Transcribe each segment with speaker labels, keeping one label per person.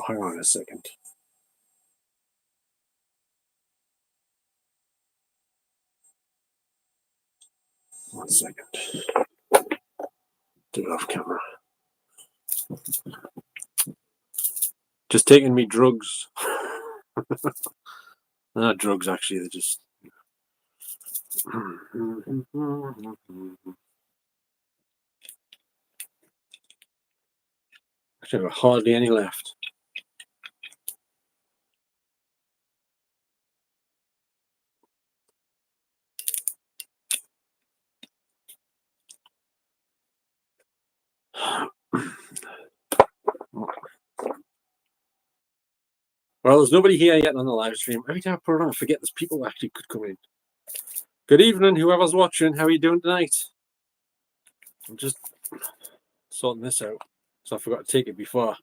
Speaker 1: Oh, hang on a second. One second. Do it off camera. Just taking me drugs. They're not drugs, actually. They're just... Actually, I've hardly any left. Well, there's nobody here yet on the live stream. Every time I put it on, I forget there's people who actually could come in. Good evening, whoever's watching. How are you doing tonight? I'm just sorting this out, so I forgot to take it before I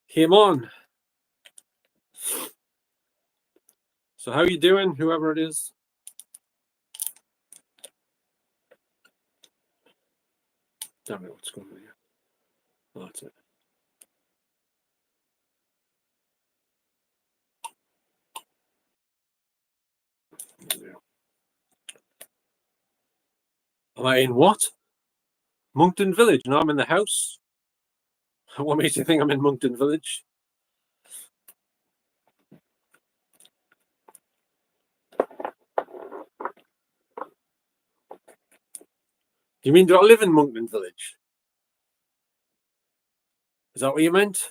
Speaker 1: came on. So how are you doing, whoever it is? Damn it, what's going on here? Oh, that's it. Am I in what? Monkton Village? No, I'm in the house. What makes you think I'm in Monkton Village? Do you mean do I live in Monkton Village? Is that what you meant?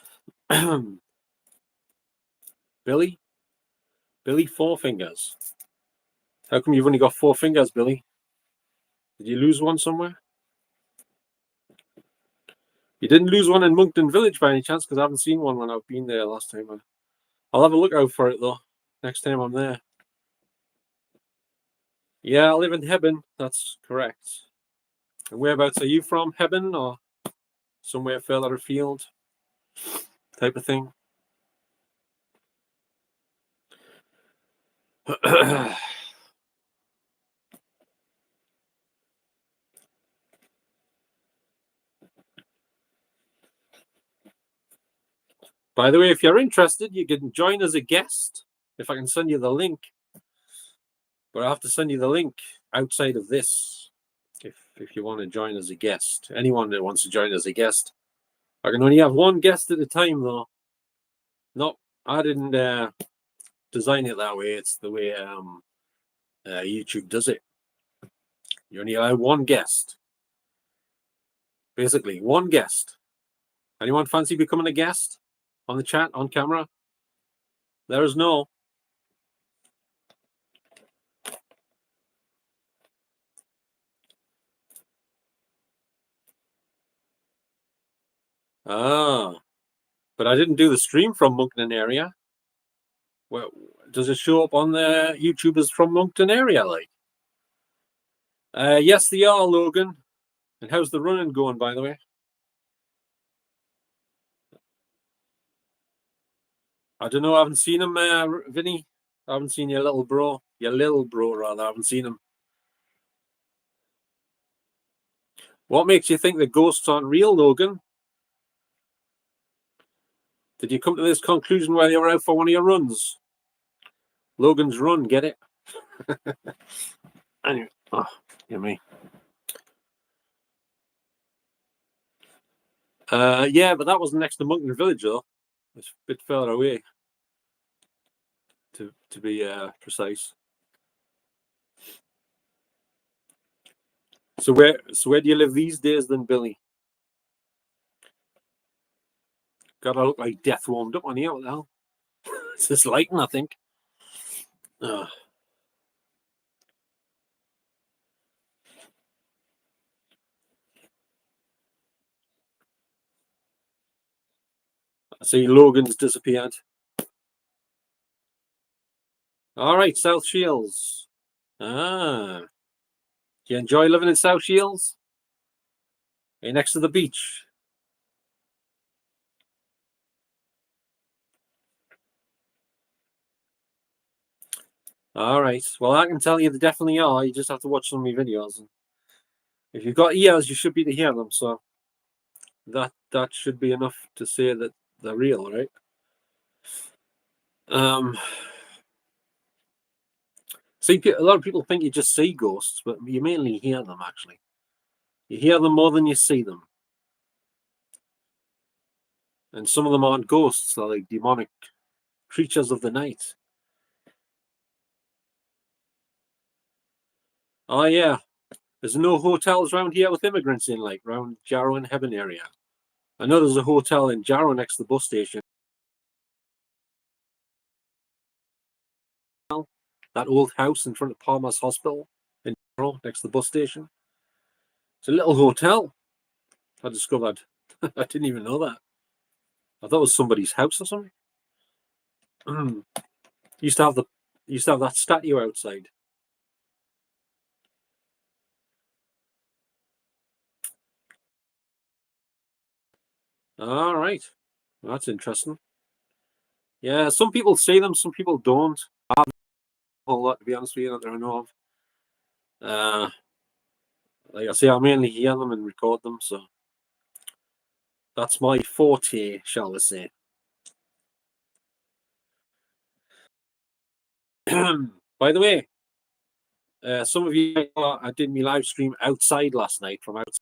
Speaker 1: Billy? Billy Four Fingers. How come you've only got 4 fingers, Billy? Did you lose one somewhere? You didn't lose one in Monkton Village by any chance, because I haven't seen one when I've been there last time. I'll have a look out for it, though, next time I'm there. Yeah, I live in Hebburn. That's correct. And whereabouts are you from? Hebburn or somewhere further afield type of thing? By the way, if you're interested, you can join as a guest, if I can send you the link. But I have to send you the link outside of this, if you want to join as a guest. Anyone that wants to join as a guest. I can only have 1 guest at a time, though. No, I didn't design it that way. It's the way YouTube does it. You only allow 1 guest. Basically, 1 guest. Anyone fancy becoming a guest on the chat, on camera? There is no. Ah, but I didn't do the stream from Monkton area. Well, does it show up on the YouTubers from Monkton area, like? Yes, they are, Logan. And how's the running going, by the way? I don't know. I haven't seen him, Vinny. I haven't seen your little bro. Your little bro, rather. I haven't seen him. What makes you think the ghosts aren't real, Logan? Did you come to this conclusion while you were out for one of your runs? Logan's run, get it? Anyway, oh, you me. Yeah, but that wasn't next to Monkton Village, though. It's a bit further away, to be precise. So where do you live these days, then, Billy? God, I look like death warmed up on here. What the hell? It's just lighting, I think. I see Logan's disappeared. All right, South Shields. Ah. Do you enjoy living in South Shields? Are you next to the beach? All right. Well, I can tell you they definitely are. You just have to watch some of my videos. If you've got ears, you should be to hear them. So that should be enough to say that they're real, right? See, a lot of people think you just see ghosts, but you mainly hear them. Actually, you hear them more than you see them, and some of them aren't ghosts; they're like demonic creatures of the night. Oh yeah, there's no hotels around here with immigrants in, like around Jarrow and Hebburn area. I know there's a hotel in Jarrow next to the bus station. That old house in front of Palmer's Hospital in Jarrow next to the bus station. It's a little hotel. I discovered. I didn't even know that. I thought it was somebody's house or something. used to have that statue outside. All right, well, that's interesting. Yeah, some people see them, some people don't. I have a whole lot, to be honest with you, that I know of. Like I say, I mainly hear them and record them, so that's my forte, shall we say. By the way, some of you know I did my live stream outside last night from outside,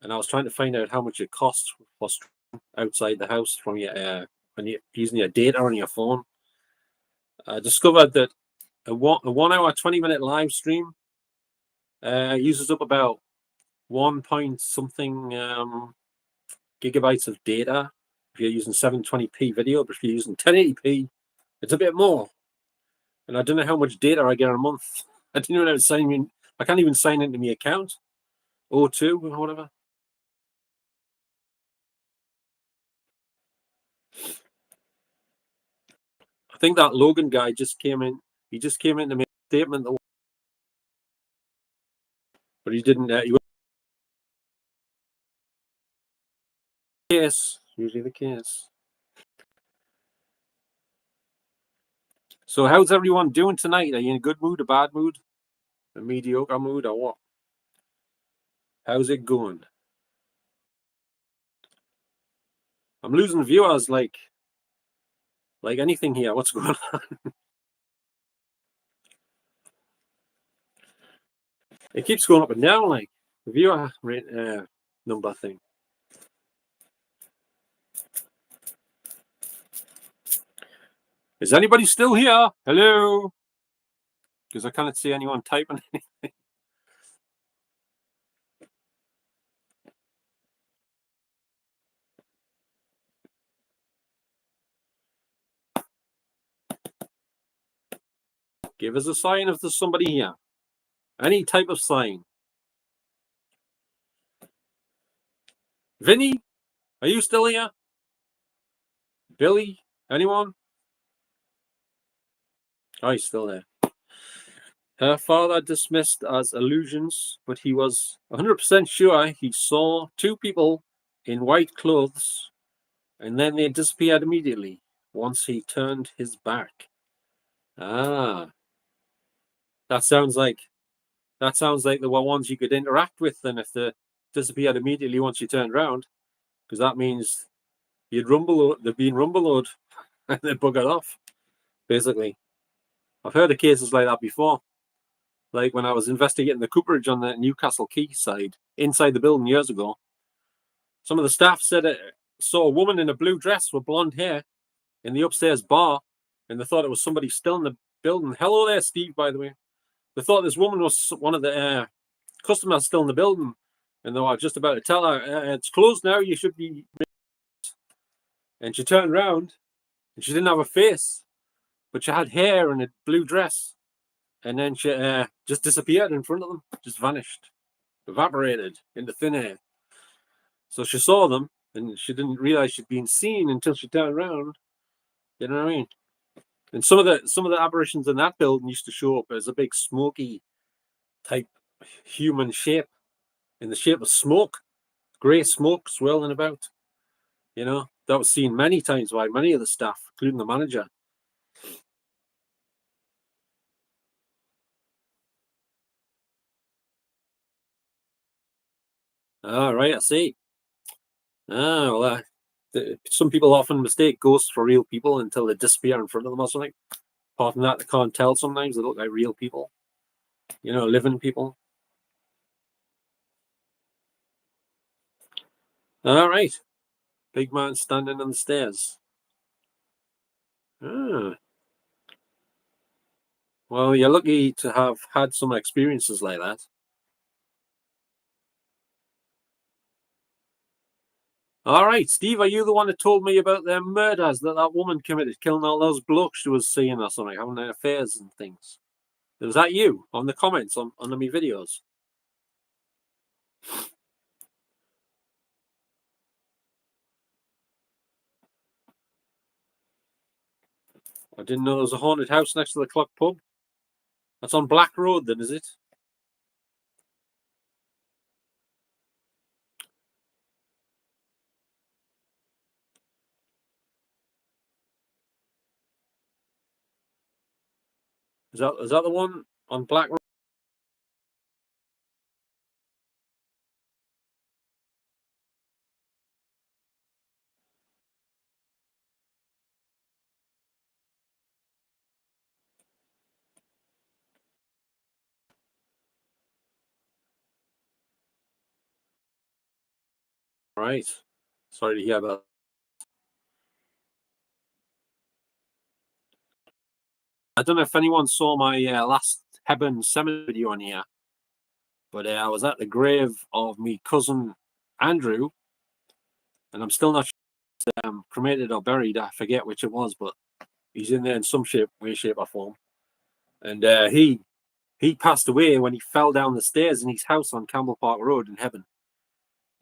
Speaker 1: and I was trying to find out how much it costs for outside the house from your when you're using your data on your phone. I discovered that a 1 hour 20-minute live stream uses up about 1 point something gigabytes of data if you're using 720p video, but if you're using 1080p, it's a bit more. And I don't know how much data I get a month. I didn't even know how to sign in. I can't even sign into my account. O2 or whatever. I think that Logan guy just came in. He just came in to make a statement, but he didn't. He was the case. Usually the case. So, how's everyone doing tonight? Are you in a good mood, a bad mood, a mediocre mood, or what? How's it going? I'm losing viewers like anything here. What's going on? It keeps going up and down, like the viewer rate number thing. Is anybody still here? Hello? Because I can't see anyone typing anything. Give us a sign if there's somebody here. Any type of sign. Vinny, are you still here? Billy, anyone? Oh, he's still there. Her father dismissed as illusions, but he was 100% sure he saw two people in white clothes, and then they disappeared immediately once he turned his back. Ah, that sounds like there were ones you could interact with. Then if they disappeared immediately once you turned around, because that means they've been rumbled and they buggered off. Basically, I've heard of cases like that before. Like when I was investigating the cooperage on the Newcastle Quay side, inside the building years ago, some of the staff said it saw a woman in a blue dress with blonde hair in the upstairs bar, and they thought it was somebody still in the building. Hello there, Steve, by the way. They thought this woman was one of the customers still in the building, and they were just about to tell her, it's closed now, you should be. And she turned around, and she didn't have a face, but she had hair and a blue dress. And then she just disappeared in front of them, just vanished, evaporated into thin air. So she saw them, and she didn't realize she'd been seen until she turned around. You know what I mean? And some of the apparitions in that building used to show up as a big smoky type human shape, in the shape of smoke, grey smoke swirling about. You know, that was seen many times by many of the staff, including the manager. All right, I see. Ah, well, Some people often mistake ghosts for real people until they disappear in front of them or something. Apart from that, they can't tell sometimes. They look like real people. You know, living people. All right. Big man standing on the stairs. Ah. Well, you're lucky to have had some experiences like that. All right, Steve, are you the one that told me about the murders that woman committed, killing all those blokes she was seeing or something, having their affairs and things? Was that you on the comments on my videos? I didn't know there was a haunted house next to the Clock Pub. That's on Black Road, then, is it? Is that the one on Black Road? Right. Sorry to hear about. I don't know if anyone saw my last Hebburn Cemetery video on here, but I was at the grave of me cousin Andrew, and I'm still not sure cremated or buried. I forget which it was, but he's in there in some way, shape, or form. And he passed away when he fell down the stairs in his house on Campbell Park Road in Hebburn.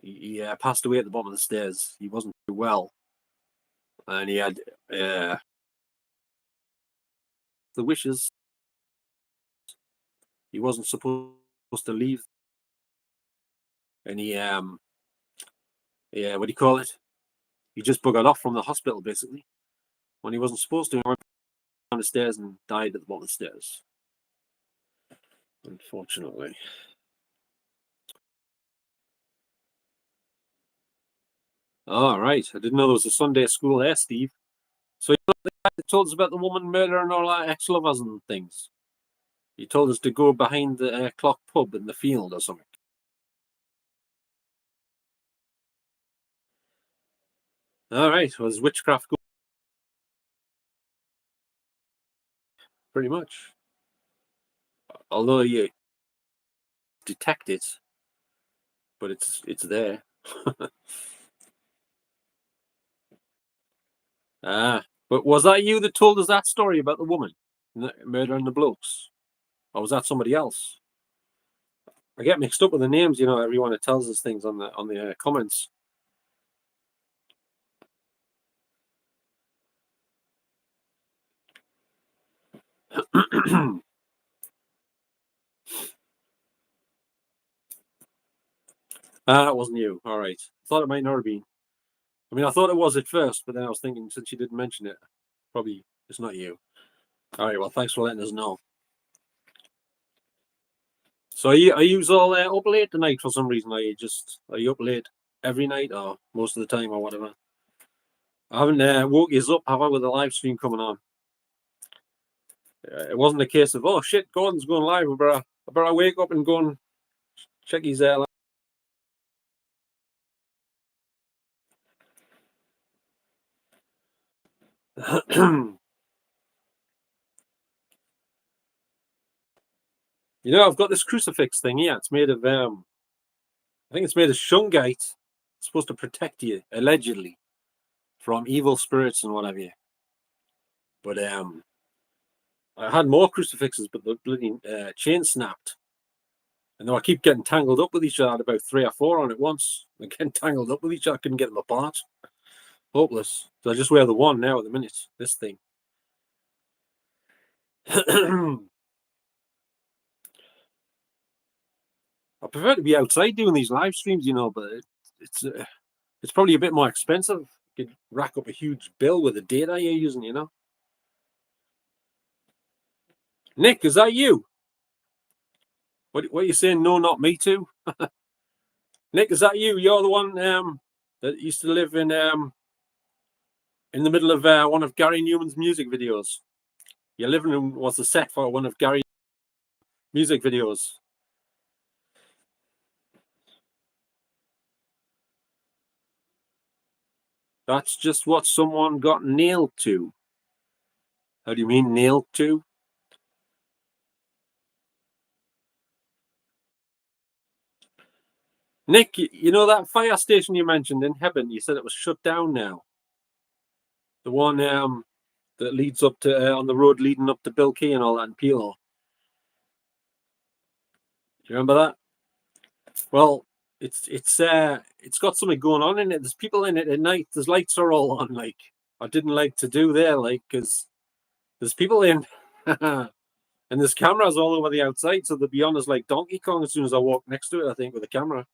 Speaker 1: He passed away at the bottom of the stairs. He wasn't too well, and he had the wishes. He wasn't supposed to leave, and he what do you call it? He just buggered off from the hospital basically when he wasn't supposed to. He went down the stairs and died at the bottom of the stairs. Unfortunately. All right, I didn't know there was a Sunday school there, Steve. So you know the guy that told us about the woman murdering all our ex-lovers and things. He told us to go behind the Clock Pub in the field or something. All right, was witchcraft good? Pretty much. Although you detect it, but it's there. But was that you that told us that story about the woman murdering the blokes, or was that somebody else? I get mixed up with the names. You know, everyone that tells us things on the comments. It wasn't you. All right. I thought it might not have been. I mean, I thought it was at first, but then I was thinking since you didn't mention it, probably it's not you. All right. Well, thanks for letting us know. So are you all up late tonight for some reason? Are you up late every night or most of the time or whatever? I haven't woke you up, have I, with the live stream coming on? It wasn't a case of, oh shit, Gordon's going live. I better wake up and go and check his You know, I've got this crucifix thing here. It's made of I think it's made of shungite. It's supposed to protect you, allegedly, from evil spirits and whatever. But I had more crucifixes, but the bloody chain snapped. And though I keep getting tangled up with each other, I had about 3 or 4 on at once. They're getting tangled up with each other. I couldn't get them apart. Hopeless. So I just wear the one now at the minute. This thing. I prefer to be outside doing these live streams, you know, but it's probably a bit more expensive. You could rack up a huge bill with the data you're using, you know. Nick, is that you? What are you saying? No, not me too. Nick, is that you? You're the one that used to live in in the middle of one of Gary Newman's music videos. Your living room was the set for one of Gary's music videos. That's just what someone got nailed to. How do you mean nailed to? Nick, you know that fire station you mentioned in Hebburn? You said it was shut down now. The one that leads up to on the road leading up to Bilkey and all that in Peel. Do you remember that? Well, it's got something going on in it. There's people in it at night. There's lights are all on. Like I didn't like to do there, like because there's people in, and there's cameras all over the outside. So they'll be on as like Donkey Kong as soon as I walk next to it. I think with a camera.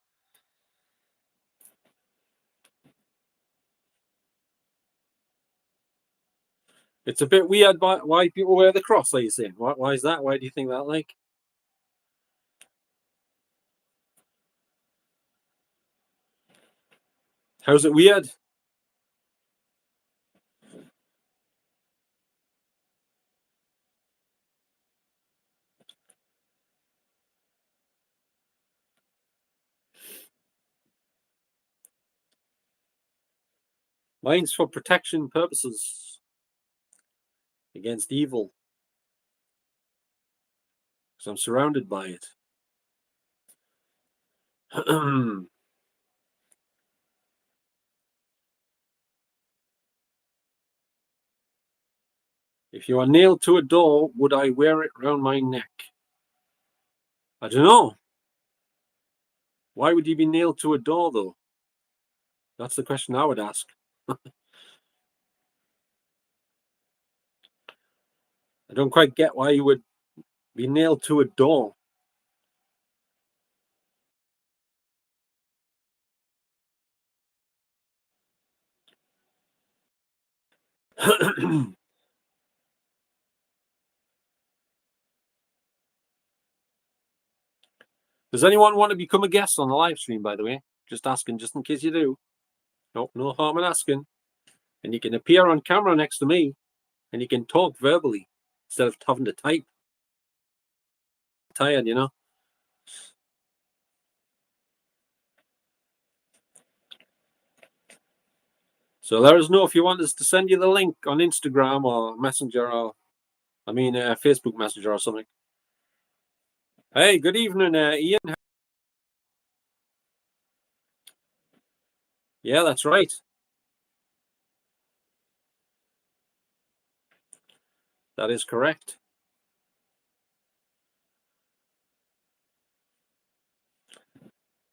Speaker 1: It's a bit weird why people wear the cross, are you saying? Why is that? Why do you think that, like? How's it weird? Mine's for protection purposes against evil. Because I'm surrounded by it. If you are nailed to a door, would I wear it round my neck? I don't know. Why would you be nailed to a door, though? That's the question I would ask. I don't quite get why you would be nailed to a door. Does anyone want to become a guest on the live stream, by the way? Just asking, just in case you do. Nope, no harm in asking. And you can appear on camera next to me, and you can talk verbally instead of having to type. Tired, you know? So let us know if you want us to send you the link on Instagram or Messenger or, Facebook Messenger or something. Hey, good evening, Ian. Yeah, that's right. That is correct.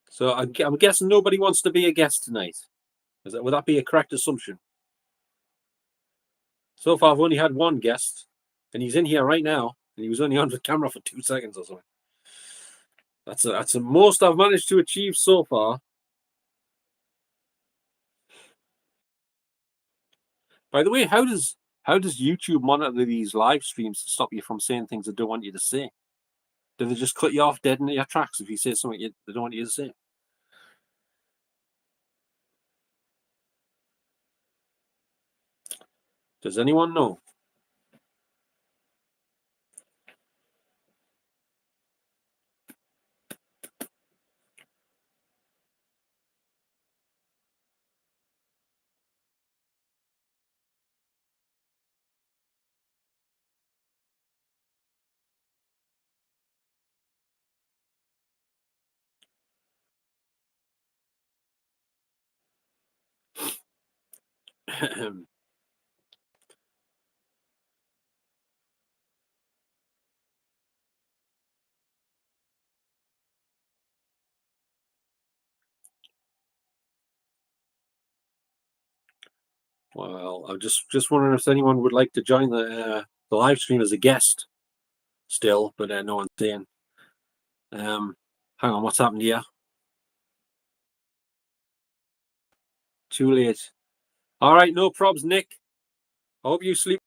Speaker 1: So I'm guessing nobody wants to be a guest tonight. Would that be a correct assumption? So far, I've only had one guest, and he's in here right now, and he was only on the camera for 2 seconds or something. That's the most I've managed to achieve so far. By the way, how does YouTube monitor these live streams to stop you from saying things they don't want you to say? Do they just cut you off dead in your tracks if you say something they don't want you to say? Does anyone know? Well, I'm just wondering if anyone would like to join the live stream as a guest still, but no one's saying. Hang on, what's happened here? Too late. All right, no probs, Nick. I hope you sleep.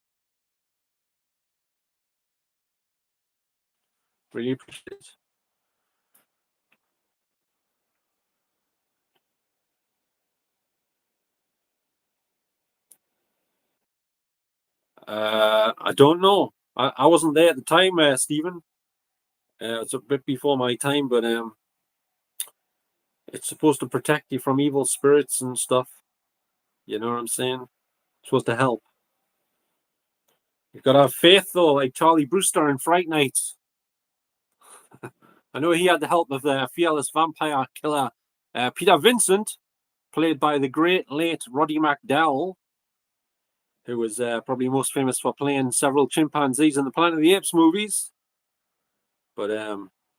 Speaker 1: Really appreciate it. I don't know. I wasn't there at the time, Stephen. It's a bit before my time, but it's supposed to protect you from evil spirits and stuff. You know what I'm saying? It's supposed to help. You've got to have faith, though, like Charlie Brewster in Fright Night. I know he had the help of the fearless vampire killer Peter Vincent, played by the great late Roddy McDowall, who was probably most famous for playing several chimpanzees in the Planet of the Apes movies. But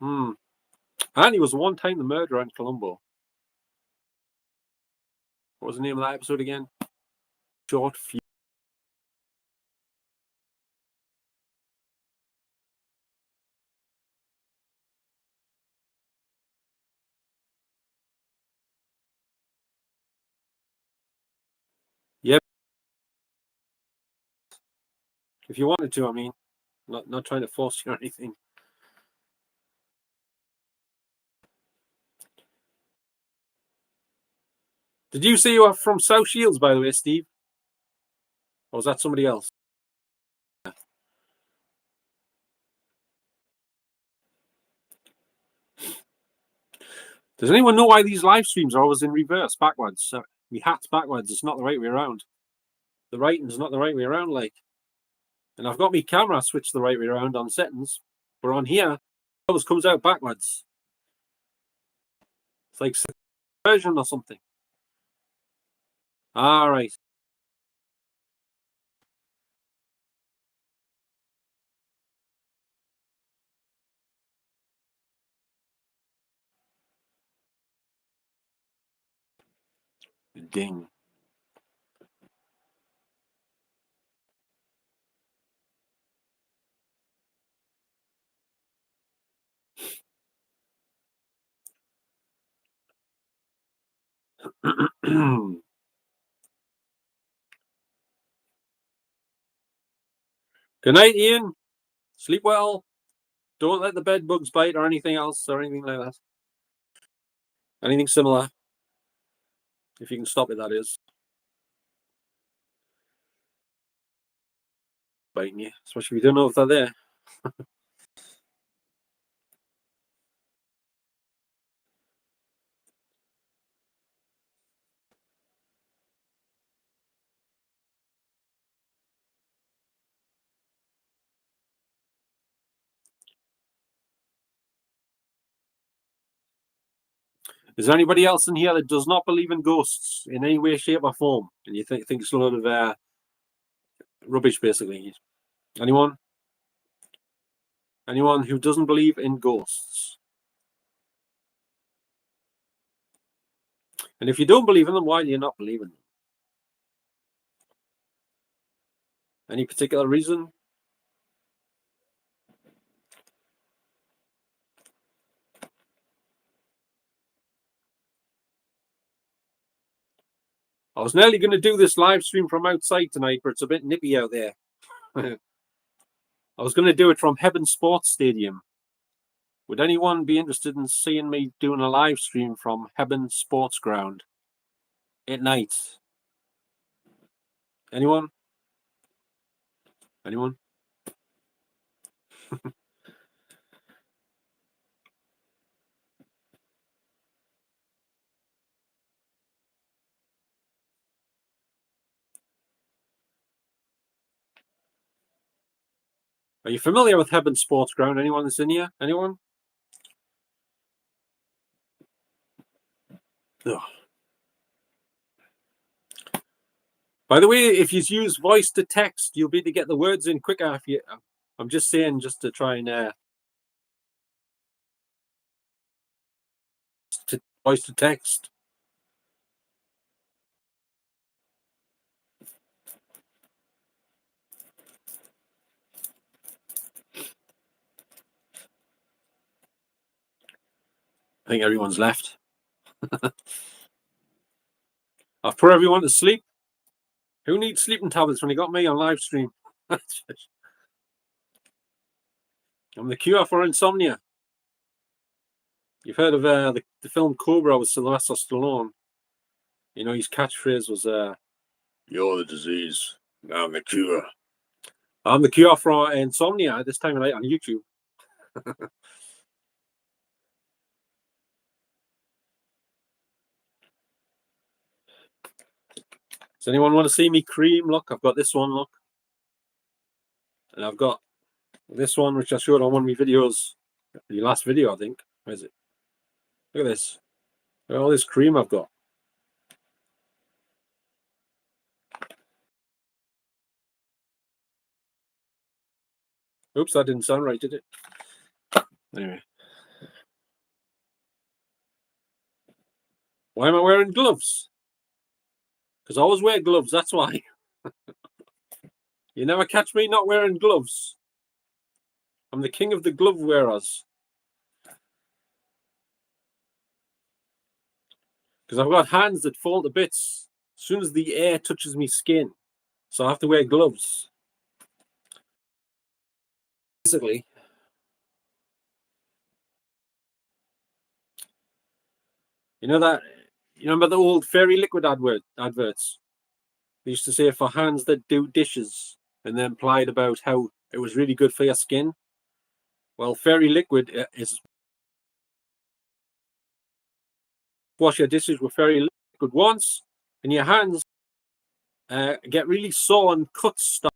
Speaker 1: and he was one time the murderer in Columbo. What was the name of that episode again? Short Fuse. Yep. If you wanted to, I mean, not trying to force you or anything. Did you say you are from South Shields, by the way, Steve? Or was that somebody else? Does anyone know why these live streams are always in reverse, backwards? My hat's backwards. It's not the right way around. The writing's not the right way around, like. And I've got my camera switched the right way around on settings, but on here, it always comes out backwards. It's like version or something. All right. Ding. Good night, Ian. Sleep well. Don't let the bed bugs bite or anything else or anything like that. Anything similar. If you can stop it, that is. Biting you, especially if you don't know if they're there. Is there anybody else in here that does not believe in ghosts in any way, shape, or form? And you think it's a load of rubbish, basically? Anyone? Anyone who doesn't believe in ghosts? And if you don't believe in them, why do you not believe in them? Any particular reason? I was nearly going to do this live stream from outside tonight, but it's a bit nippy out there. I was going to do it from Heaven Sports Stadium. Would anyone be interested in seeing me doing a live stream from Heaven Sports Ground at night? Anyone? Anyone? Are you familiar with Heaven Sports Ground? Anyone that's in here? Anyone? Ugh. By the way, if you use voice to text, you'll be able to get the words in quicker. If you, I'm just saying, just to try and voice to text. I think everyone's left. I've put everyone to sleep. Who needs sleeping tablets when you got me on live stream? I'm the cure for insomnia. You've heard of the film Cobra with Sylvester Stallone? You know, his catchphrase was, "You're the disease, I'm the cure." I'm the cure for insomnia this time of night on YouTube. Does anyone want to see me cream? Look, I've got this one, look. And I've got this one, which I showed on one of my videos. The last video, I think. Where is it? Look at this. Look at all this cream I've got. Oops, that didn't sound right, did it? Anyway. Why am I wearing gloves? Because I always wear gloves, that's why. You never catch me not wearing gloves. I'm the king of the glove wearers. Because I've got hands that fall to bits as soon as the air touches me skin. So I have to wear gloves. Basically. You know that? You remember the old Fairy Liquid adverts? They used to say for hands that do dishes, and then implied about how it was really good for your skin. Well, Fairy Liquid is wash your dishes with Fairy Liquid once, and your hands get really sore and cuts start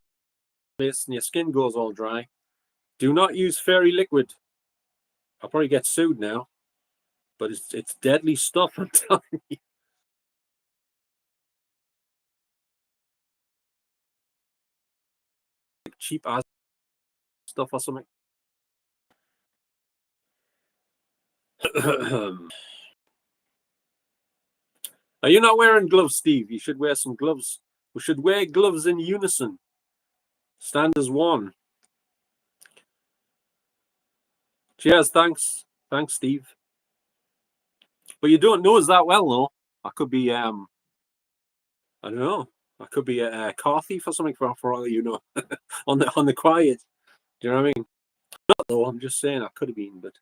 Speaker 1: and your skin goes all dry. Do not use Fairy Liquid. I'll probably get sued now, but it's deadly stuff. I'm telling you. Cheap ass stuff or something. Are you not wearing gloves, Steve? You should wear some gloves. We should wear gloves in unison. Stand as one. Cheers, thanks. Thanks, Steve. But you don't know us that well, though. I could be, I don't know. I could be a car thief or something for all you know. on the quiet. Do you know what I mean? Not though, I'm just saying I could have been, but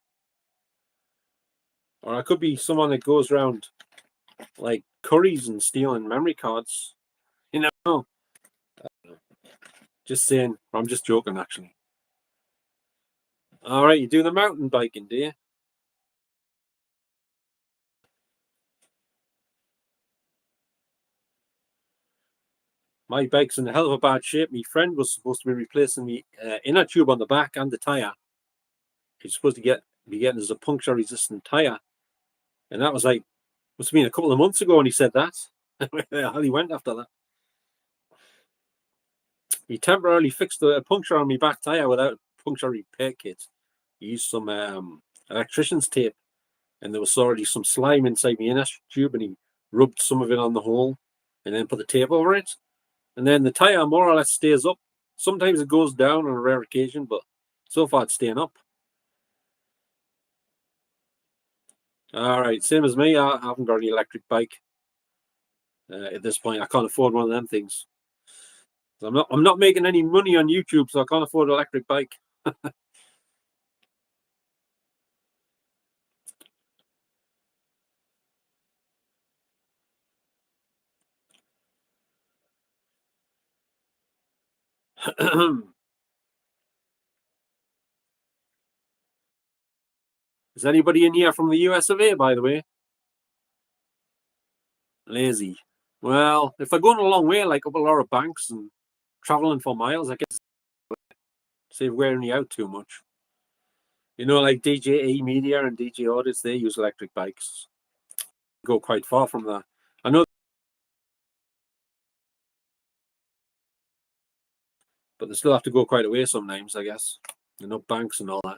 Speaker 1: or I could be someone that goes around like Curry's and stealing memory cards. You know. Just saying. I'm just joking, actually. All right, you do the mountain biking, do you? My bike's in a hell of a bad shape. My friend was supposed to be replacing the inner tube on the back and the tire. He's supposed to be getting us a puncture-resistant tire, and that was like must have been a couple of months ago. And he said that. How he went after that. He temporarily fixed the puncture on my back tire without puncture repair kit. He used some electrician's tape, and there was already some slime inside the inner tube, and he rubbed some of it on the hole, and then put the tape over it. And then the tire more or less stays up. Sometimes it goes down on a rare occasion, but so far it's staying up. All right, same as me. I haven't got any electric bike at this point. I can't afford one of them things. I'm not making any money on YouTube, so I can't afford an electric bike. Is anybody in here from the US of A, by the way? Lazy. Well, if they're going a long way, like up a lot of banks and traveling for miles, I guess save wearing you out too much. You know, like DJE Media and DJ Audits, they use electric bikes. Go quite far from that. I know, but they still have to go quite a way sometimes, I guess. You know, banks and all that.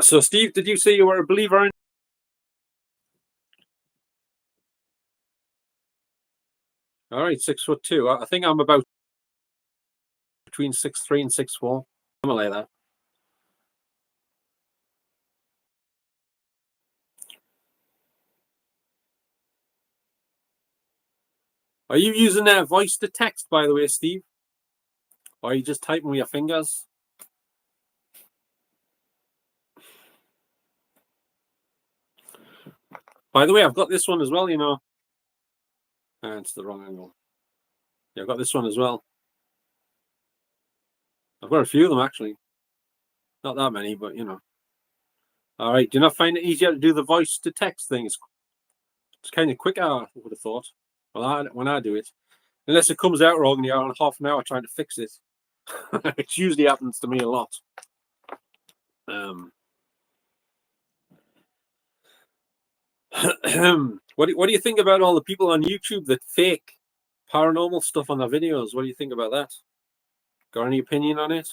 Speaker 1: So, Steve, did you say you were a believer in? All right, 6'2". I think I'm about between 6'3" and 6'4", something like that. Are you using that voice to text, by the way, Steve? Or are you just typing with your fingers? By the way, I've got this one as well, you know. It's the wrong angle. Yeah, I've got this one as well. I've got a few of them, actually. Not that many, but, you know. All right. Do you not find it easier to do the voice to text thing? It's kind of quicker, I would have thought. Well, when I do it. Unless it comes out wrong and you're on half an hour trying to fix it. It usually happens to me a lot. What do you think about all the people on YouTube that fake paranormal stuff on their videos? What do you think about that? Got any opinion on it?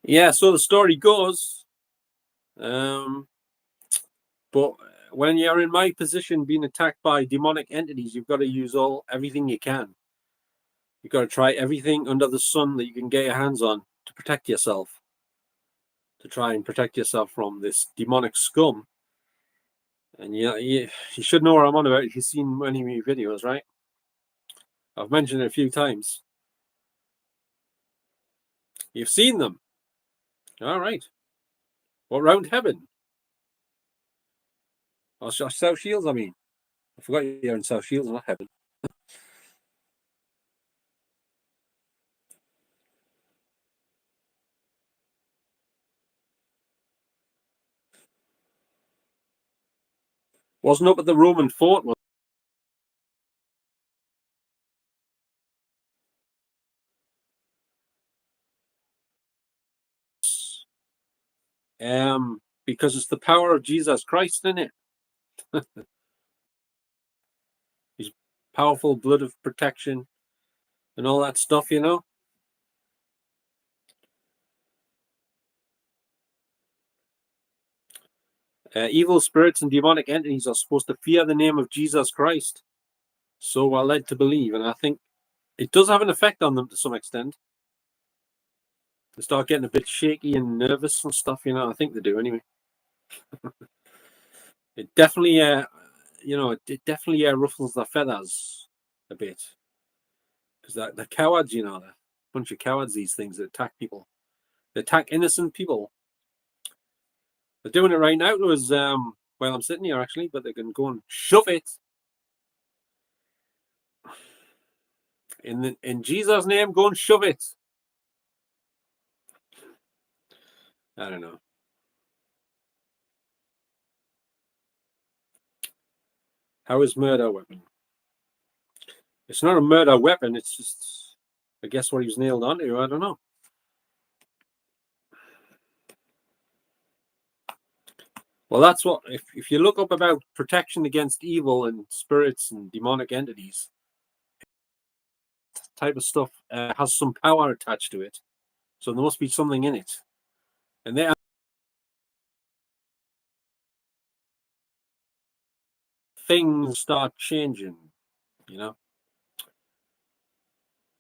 Speaker 1: Yeah, so the story goes, but when you're in my position being attacked by demonic entities, you've got to use everything you can. You've got to try everything under the sun that you can get your hands on to protect yourself. To try and protect yourself from this demonic scum. And you should know what I'm on about if you've seen many of my videos, right? I've mentioned it a few times. You've seen them. All right. What, round heaven? Or South Shields, I mean. I forgot you're in South Shields, not heaven. Wasn't up at the Roman fort, was because it's the power of Jesus Christ in it. His powerful blood of protection and all that stuff, you know. Evil spirits and demonic entities are supposed to fear the name of Jesus Christ. So we're led to believe, and I think it does have an effect on them to some extent. They start getting a bit shaky and nervous and stuff, you know. I think they do anyway. It definitely, it definitely ruffles their feathers a bit. Because they're cowards, you know. They're a bunch of cowards, these things that attack people. They attack innocent people. They're doing it right now to us while I'm sitting here, actually, but they can go and shove it. In Jesus' name, go and shove it. I don't know. How is murder a weapon? It's not a murder weapon. It's just, I guess, what he was nailed onto. I don't know. Well, that's what, if you look up about protection against evil and spirits and demonic entities, type of stuff has some power attached to it. So there must be something in it. And things start changing, you know.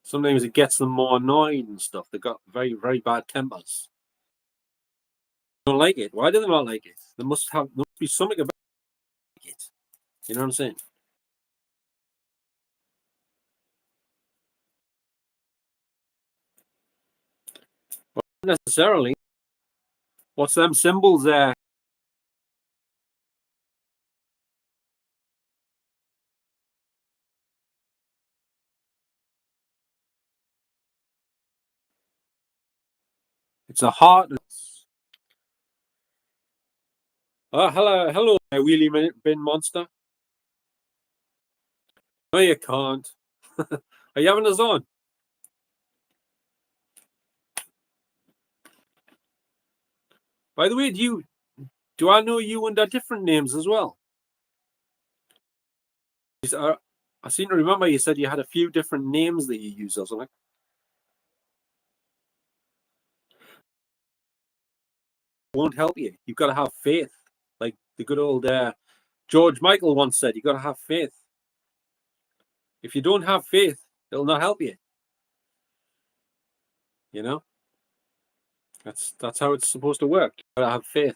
Speaker 1: Sometimes it gets them more annoyed and stuff. They've got very, very bad tempers. They don't like it. Why do they not like it? There must be something about it. You know what I'm saying? Well, not necessarily. What's them symbols there? It's a heart. Oh, hello, Wheelie Bin Monster. No, you can't. Are you having us on? By the way, do I know you under different names as well? I seem to remember you said you had a few different names that you use or something. Won't help you. You've got to have faith. Like the good old George Michael once said, you've got to have faith. If you don't have faith, it'll not help you. You know? That's how it's supposed to work. You gotta have faith.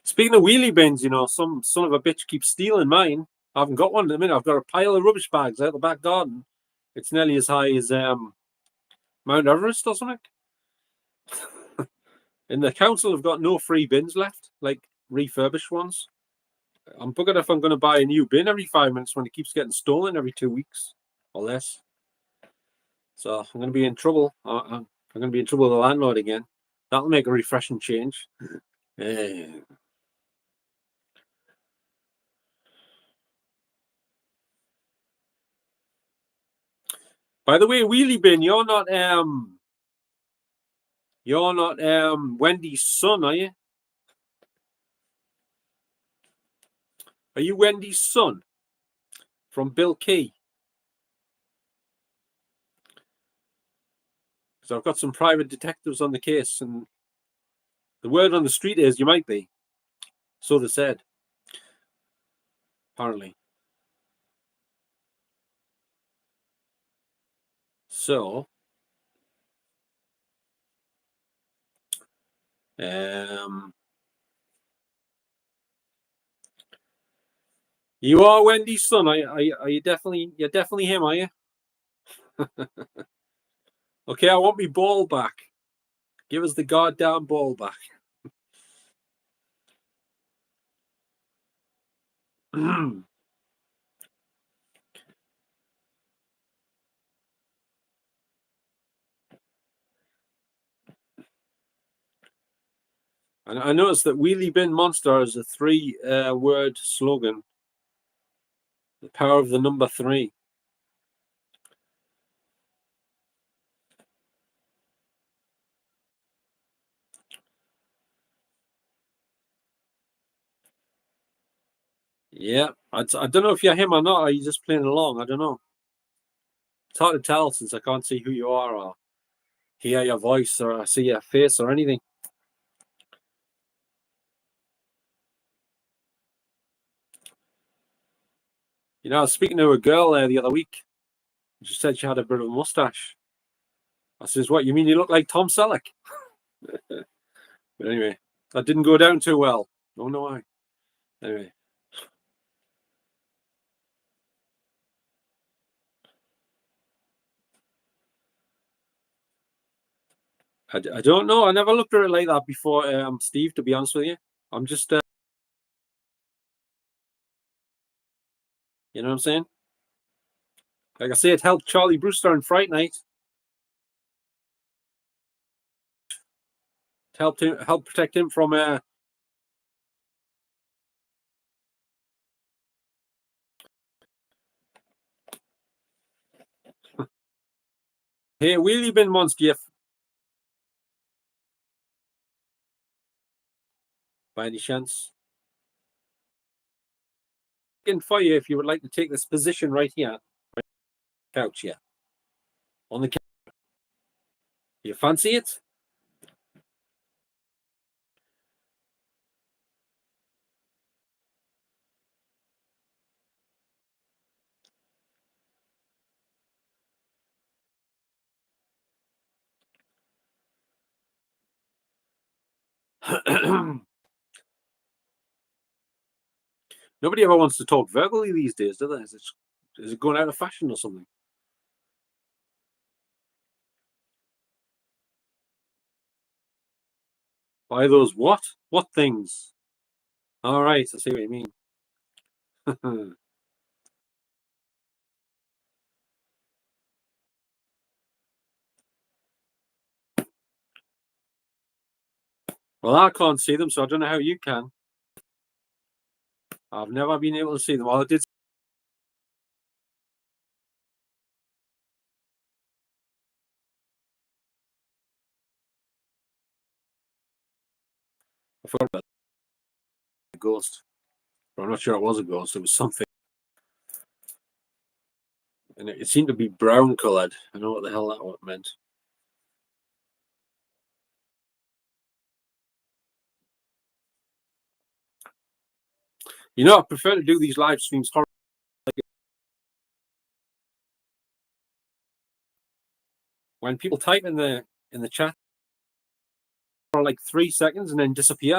Speaker 1: Speaking of wheelie bins, some son of a bitch keeps stealing mine. I haven't got one at the minute. I've got a pile of rubbish bags out the back garden. It's nearly as high as Mount Everest or something. And the council have got no free bins left, like refurbished ones. I'm buggered if I'm going to buy a new bin every 5 minutes when it keeps getting stolen every 2 weeks or less. So I'm going to be in trouble. I'm going to be in trouble with the landlord again. That'll make a refreshing change. By the way, wheelie bin, you're not Wendy's son, are you? Are you Wendy's son from Bill Key? Because I've got some private detectives on the case, and the word on the street is you might be. So they said, apparently. So, you are Wendy's son. Are you definitely? You're definitely him, are you? Okay, I want my ball back. Give us the goddamn ball back. I noticed that Wheelie Bin Monster is a 3-word slogan. The power of the number 3. Yeah, I don't know if you're him or not. Or are you just playing along? I don't know. It's hard to tell since I can't see who you are or hear your voice or see your face or anything. I was speaking to a girl the other week. She said she had a bit of a mustache. I says, "What, you mean you look like Tom Selleck?" But anyway, that didn't go down too well. Don't know why. Anyway. I don't know. I never looked at it like that before, Steve, to be honest with you. I'm just, you know what I'm saying? Like I say, it helped Charlie Brewster in Fright Night. It helped protect him from Hey, Wheelie Bin Monster by any chance? For you, if you would like to take this position right here, couch here, on the couch. You fancy it? Nobody ever wants to talk verbally these days, do they? Is it going out of fashion or something? By those what? What things? All right, I see what you mean. Well, I can't see them, so I don't know how you can. I've never been able to see them. Well, I did. I forgot about the ghost. But I'm not sure it was a ghost. It was something. And it seemed to be brown coloured. I know what the hell that meant. I prefer to do these live streams. when people type in the chat for like 3 seconds and then disappear.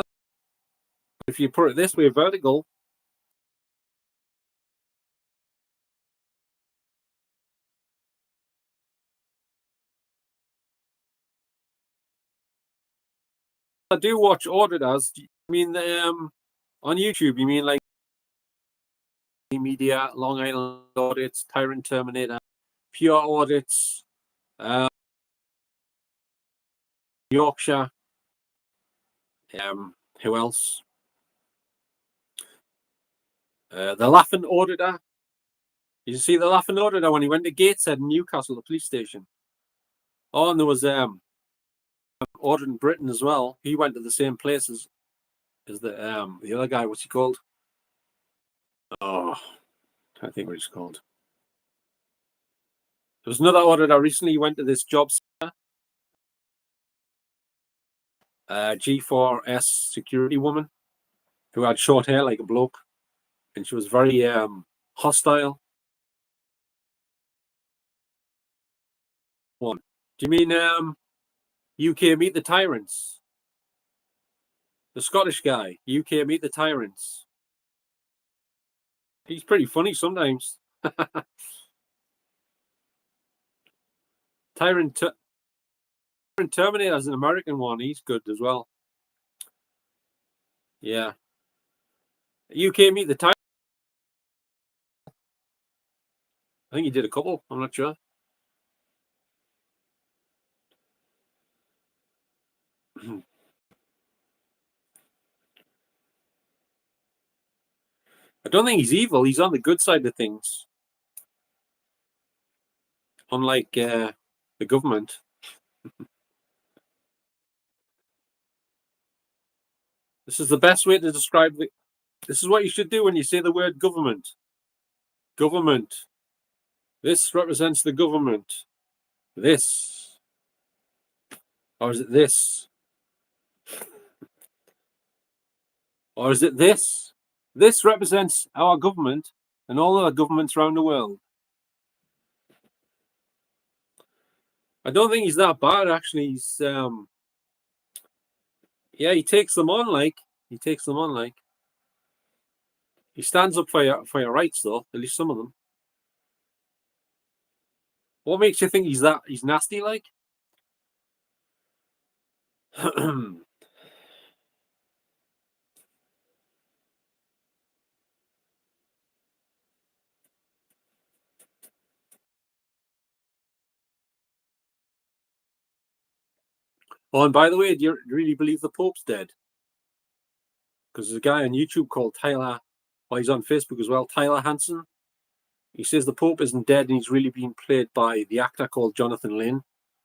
Speaker 1: If you put it this way, vertical, I do watch auditors. I mean, on YouTube, you mean like Media, Long Island Audits, Tyrant Terminator, Pure Audits, Yorkshire. Who else? The Laughing Auditor. You see the Laughing Auditor when he went to Gateshead in Newcastle, the police station. Oh, and there was Auditing Britain as well. He went to the same places as the other guy. What's he called? Oh, I think what he's called. There was another auditor recently. He went to this job center. G4S security woman who had short hair like a bloke, and she was very hostile. One. Do you mean UK Meet the Tyrants? The Scottish guy, UK Meet the Tyrants. He's pretty funny sometimes. Tyrant Terminator is an American one. He's good as well. Yeah. UK Meet the Tyrants. I think he did a couple. I'm not sure. I don't think he's evil. He's on the good side of things. Unlike the government. This is the best way to describe it. This is what you should do when you say the word government. Government. This represents the government. This. Or is it this? Or is it this? This represents our government and all other governments around the world. I don't think he's that bad, actually. He's yeah, he takes them on like. He stands up for your rights, though. At least some of them. What makes you think he's nasty like? Oh, and by the way, do you really believe the Pope's dead? Because there's a guy on YouTube called Tyler, well, he's on Facebook as well, Tyler Hansen. He says the Pope isn't dead and he's really being played by the actor called Jonathan Lynn.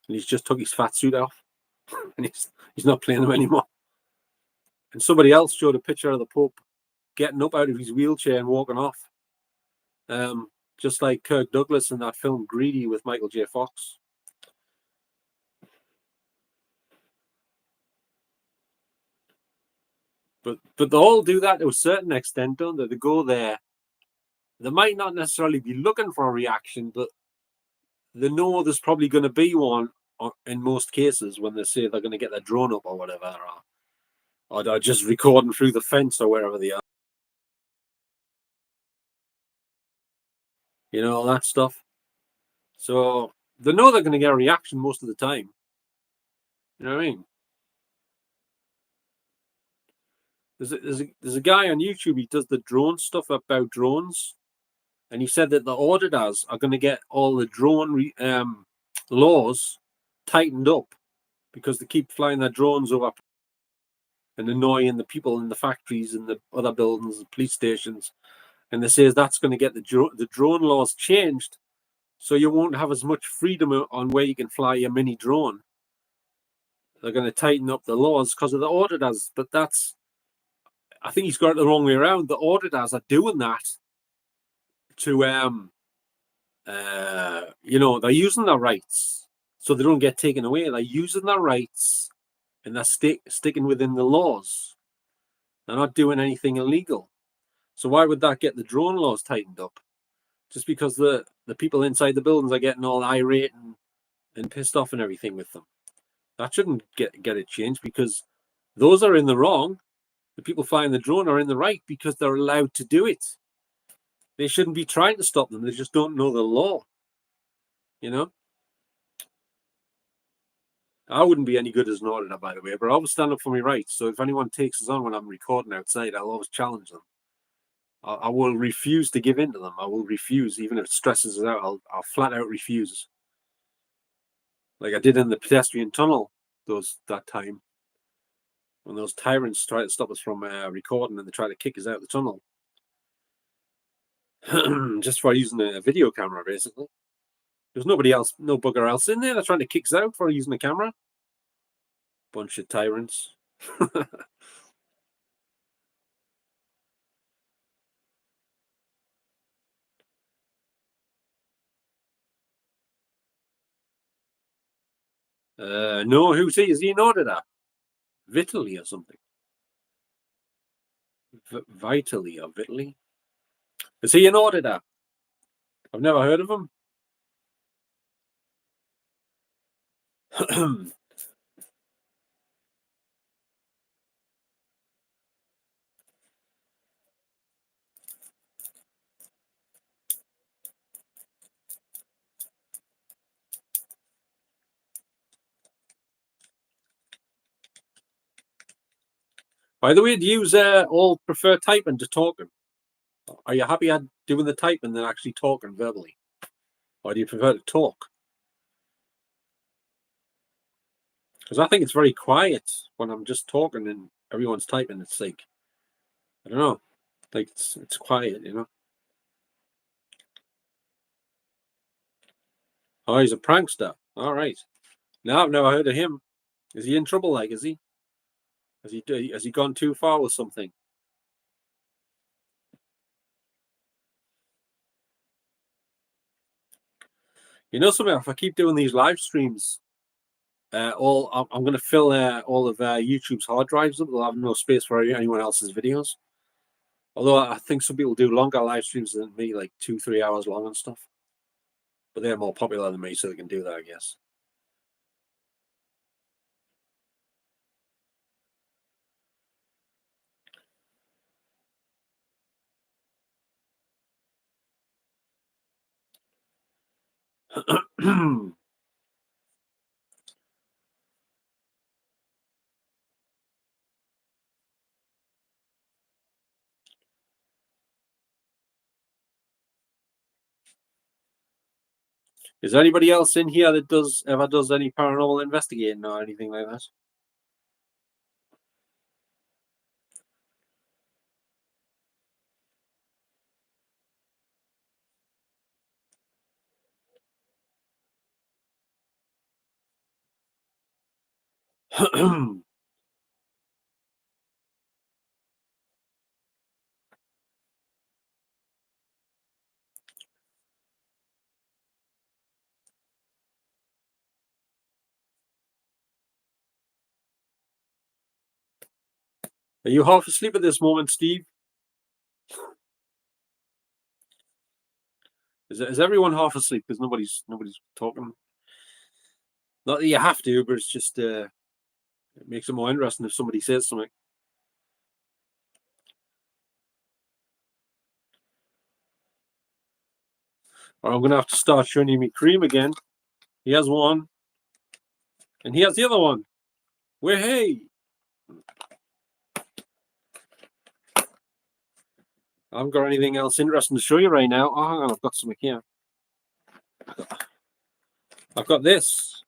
Speaker 1: And he's just took his fat suit off. And he's not playing him anymore. And somebody else showed a picture of the Pope getting up out of his wheelchair and walking off. Just like Kirk Douglas in that film Greedy with Michael J. Fox. But they all do that to a certain extent, don't they? They go there. They might not necessarily be looking for a reaction, but they know there's probably going to be one in most cases when they say they're going to get their drone up or whatever, or they're just recording through the fence or wherever they are. You know, all that stuff. So they know they're going to get a reaction most of the time. You know what I mean? There's a guy on YouTube, he does the drone stuff about drones. And he said that the auditors are going to get all the drone laws tightened up because they keep flying their drones over and annoying the people in the factories and the other buildings and police stations. And they say that's going to get the drone laws changed so you won't have as much freedom on where you can fly your mini drone. They're going to tighten up the laws because of the auditors. But I think he's got it the wrong way around. The auditors are doing that to they're using their rights so they don't get taken away. They're using their rights and they're sticking within the laws. They're not doing anything illegal. So why would that get the drone laws tightened up? Just because the people inside the buildings are getting all irate and pissed off and everything with them. That shouldn't get it changed, because those are in the wrong. The people flying the drone are in the right because they're allowed to do it. They shouldn't be trying to stop them. They just don't know the law. You know? I wouldn't be any good as an auditor, by the way, but I always stand up for my rights. So if anyone takes us on when I'm recording outside, I'll always challenge them. I will refuse to give in to them. I will refuse, even if it stresses us out. I'll flat out refuse. Like I did in the pedestrian tunnel that time, when those tyrants tried to stop us from recording, and they tried to kick us out of the tunnel. Just for using a video camera, basically. There's nobody else, no bugger else in there. They're trying to kick us out for using a camera. Bunch of tyrants. No, who's he? Is he an auditor? Vitaly or something? Vitaly or Vitaly? Is he an auditor? I've never heard of him. By the way, do you all prefer typing to talking? Are you happy at doing the typing than actually talking verbally? Or do you prefer to talk? Because I think it's very quiet when I'm just talking and everyone's typing. It's like, I don't know, like it's quiet, you know? Oh, he's a prankster. All right. No, I've never heard of him. Is he in trouble? Like, is he? Has he gone too far with something? You know something? If I keep doing these live streams, I'm going to fill all of YouTube's hard drives up. They'll have no space for anyone else's videos. Although I think some people do longer live streams than me, like 2-3 hours long and stuff. But they're more popular than me, so they can do that, I guess. Is there anybody else in here that ever does any paranormal investigating or anything like that? Are you half asleep at this moment, Steve? Is everyone half asleep? Because nobody's talking. Not that you have to, but it's just it makes it more interesting if somebody says something. Or I'm going to have to start showing you me cream again. He has one, and he has the other one. Where hey, I haven't got anything else interesting to show you right now. Oh, hang on, I've got something here. I've got this.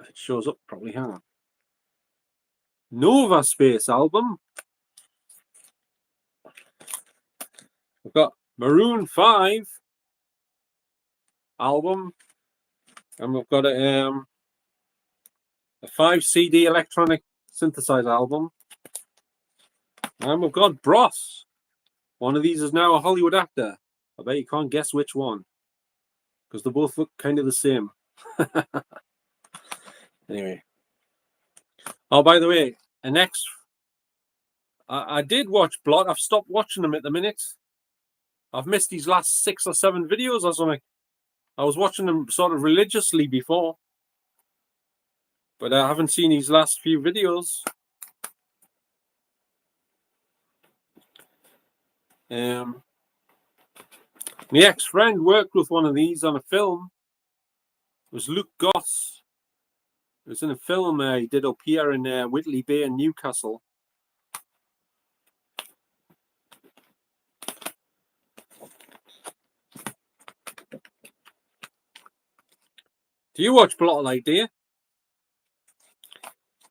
Speaker 1: It shows up probably. Hang on. Nova Space album. We've got Maroon 5 album, and we've got a 5 CD electronic synthesizer album, and we've got Bros. One of these is now a Hollywood actor. I bet you can't guess which one, because they both look kind of the same. Anyway. Oh, by the way, I did watch Blot. I've stopped watching them at the minute. I've missed these last 6 or 7 videos or something. I was watching him sort of religiously before, but I haven't seen his last few videos. My ex-friend worked with one of these on a film. It was Luke Goss. It was in a film he did up here in Whitley Bay in Newcastle. Do you watch Blotterlight, do you?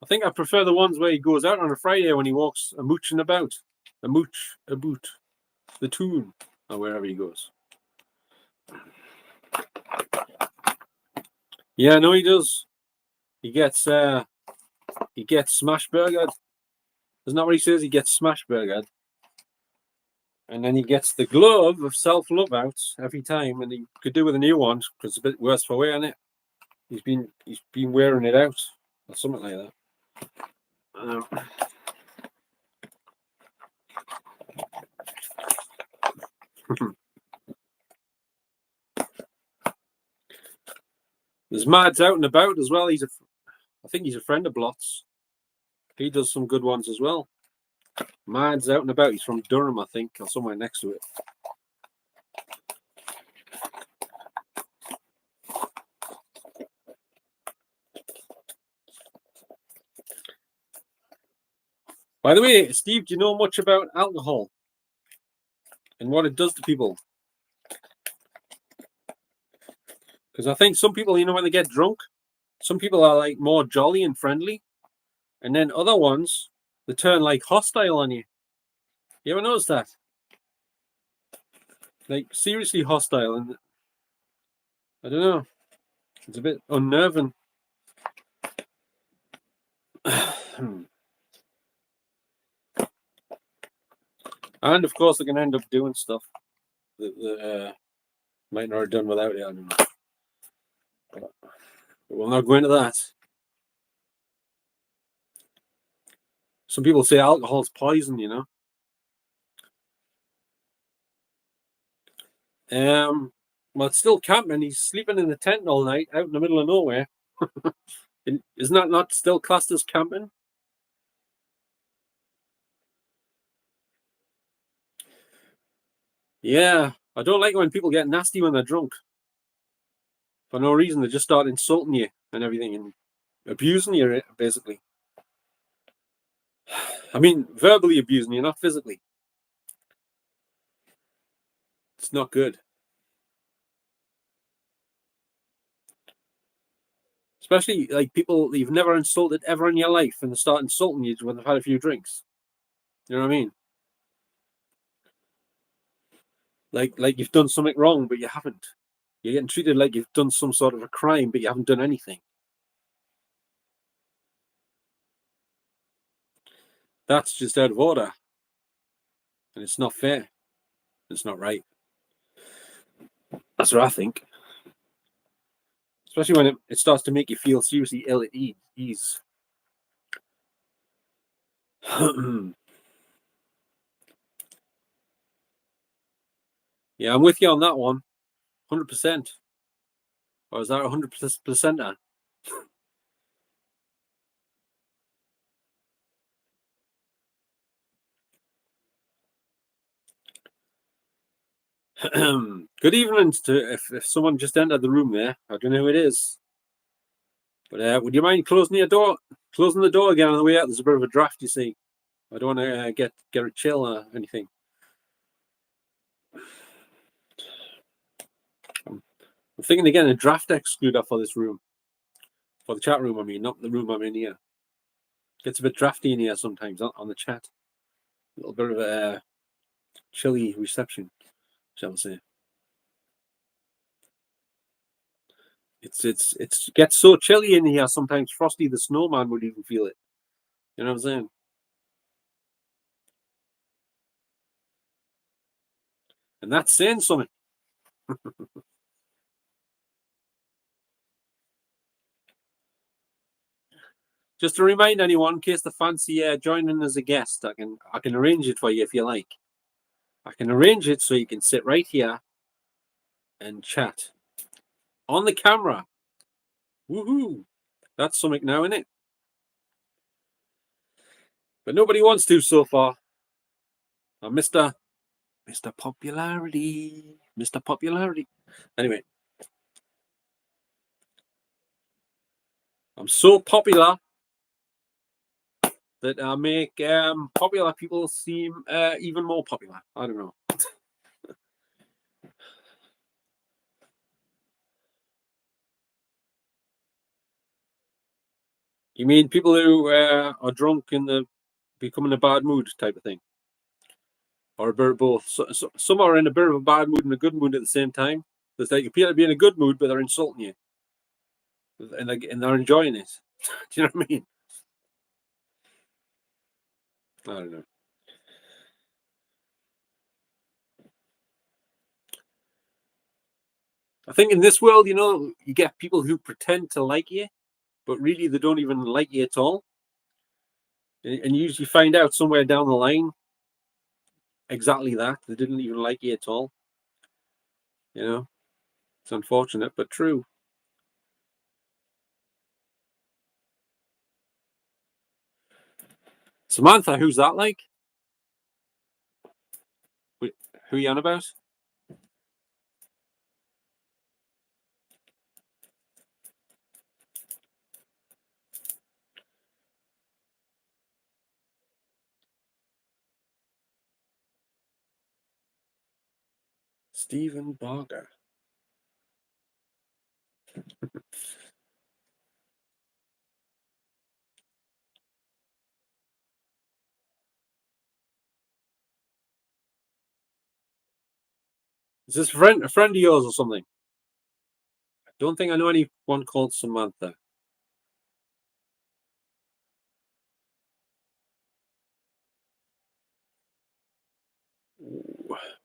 Speaker 1: I think I prefer the ones where he goes out on a Friday when he walks a mooching about. A mooch, a boot, the tune, or wherever he goes. Yeah, no, he does. He gets smash burgered. Isn't that what he says? He gets smash burgered. And then he gets the glove of self-love out every time, and he could do with a new one because it's a bit worse for wear, isn't it? He's been wearing it out or something like that. There's Mads out and about as well. I think he's a friend of Blot's. He does some good ones as well. Mads out and about. He's from Durham, I think, or somewhere next to it. By the way, Steve, do you know much about alcohol and what it does to people? Because I think some people, when they get drunk, some people are like more jolly and friendly, and then other ones, they turn like hostile on you. You ever notice that? Like seriously hostile, and I don't know. It's a bit unnerving. And of course, they can end up doing stuff that might not have done without it. I don't know. But we'll not go into that. Some people say alcohol's poison, Well, it's still camping. He's sleeping in the tent all night out in the middle of nowhere. Isn't that not still classed as camping? Yeah, I don't like when people get nasty when they're drunk. For no reason, they just start insulting you and everything and abusing you, basically. I mean, verbally abusing you, not physically. It's not good. Especially like people you've never insulted ever in your life and they start insulting you when they've had a few drinks. You know what I mean? Like you've done something wrong, but you haven't. You're getting treated like you've done some sort of a crime, but you haven't done anything. That's just out of order. And it's not fair. It's not right. That's what I think. Especially when it starts to make you feel seriously ill at ease. Yeah, I'm with you on that one. 100%. Or is that 100%? Good evening to if someone just entered the room there. I don't know who it is. But would you mind closing the door again on the way out? There's a bit of a draft, you see. I don't want to get a chill or anything. I'm thinking of getting a draft excluder for this room. For the chat room, I mean, not the room I'm in here. Gets a bit drafty in here sometimes on the chat. A little bit of a chilly reception, shall I say. It gets so chilly in here sometimes Frosty the Snowman would even feel it. You know what I'm saying? And that's saying something. Just to remind anyone, in case they fancy joining as a guest, I can arrange it for you if you like. I can arrange it so you can sit right here and chat. On the camera. Woohoo! That's something now, isn't it? But nobody wants to so far. Mr. Popularity. Mr. Popularity. Anyway. I'm so popular that I make popular people seem even more popular. I don't know. You mean people who are drunk and become in a bad mood type of thing? Or a bit of both? Some are in a bit of a bad mood and a good mood at the same time. It's like appear to be in a good mood, but they're insulting you. And they're enjoying it. Do you know what I mean? I don't know. I think in this world, you get people who pretend to like you, but really they don't even like you at all. And you usually find out somewhere down the line exactly that. They didn't even like you at all. It's unfortunate, but true. Samantha, who's that like? Who are you on about? Stephen Barger. Is this a friend of yours or something? I don't think I know anyone called Samantha.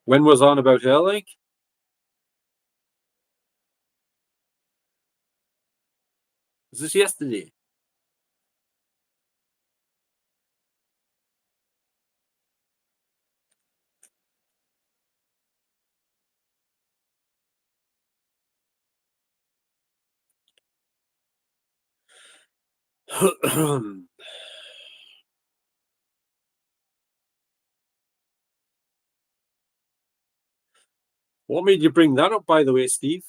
Speaker 1: When was on about her like? Is this yesterday? What made you bring that up, by the way, Steve?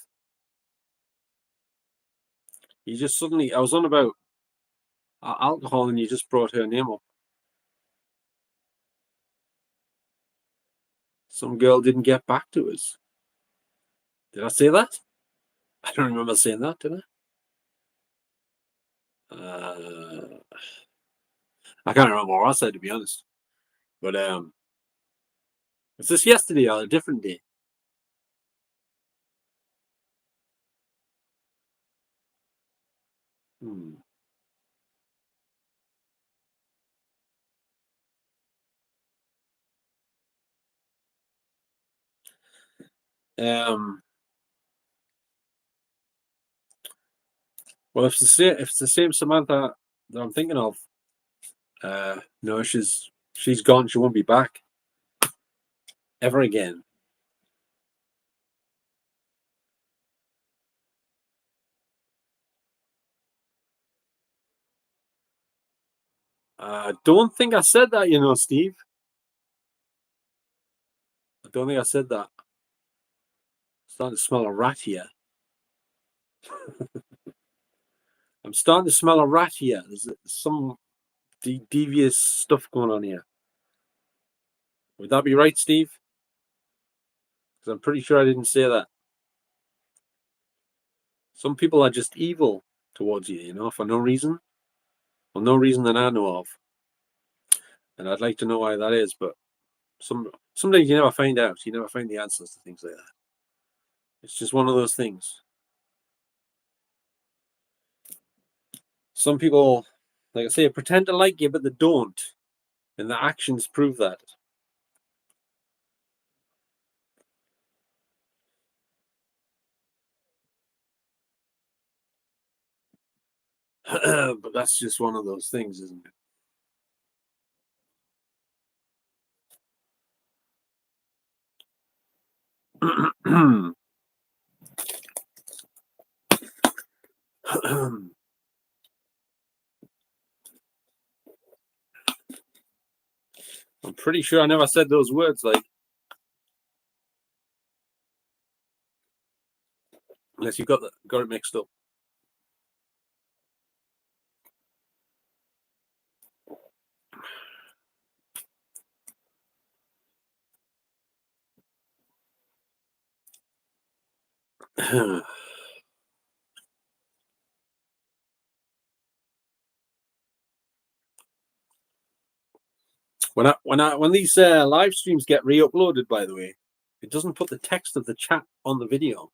Speaker 1: You just suddenly, I was on about alcohol and you just brought her name up. Some girl didn't get back to us. Did I say that? I don't remember saying that, did I? I can't remember what I said, to be honest. But was this yesterday or a different day? Hmm. Um. Well, if it's the same Samantha that I'm thinking of, no, she's gone. She won't be back ever again. I don't think I said that, Steve. I don't think I said that. Starting to smell a rat here. I'm starting to smell a rat here. There's some devious stuff going on here. Would that be right, Steve? Because I'm pretty sure I didn't say that. Some people are just evil towards you, for no reason. For no reason that I know of. And I'd like to know why that is, but sometimes you never find out. You never find the answers to things like that. It's just one of those things. Some people, like I say, pretend to like you, but they don't. And the actions prove that. But that's just one of those things, isn't it? I'm pretty sure I never said those words, like, unless you got it mixed up. When these live streams get re-uploaded, by the way, it doesn't put the text of the chat on the video.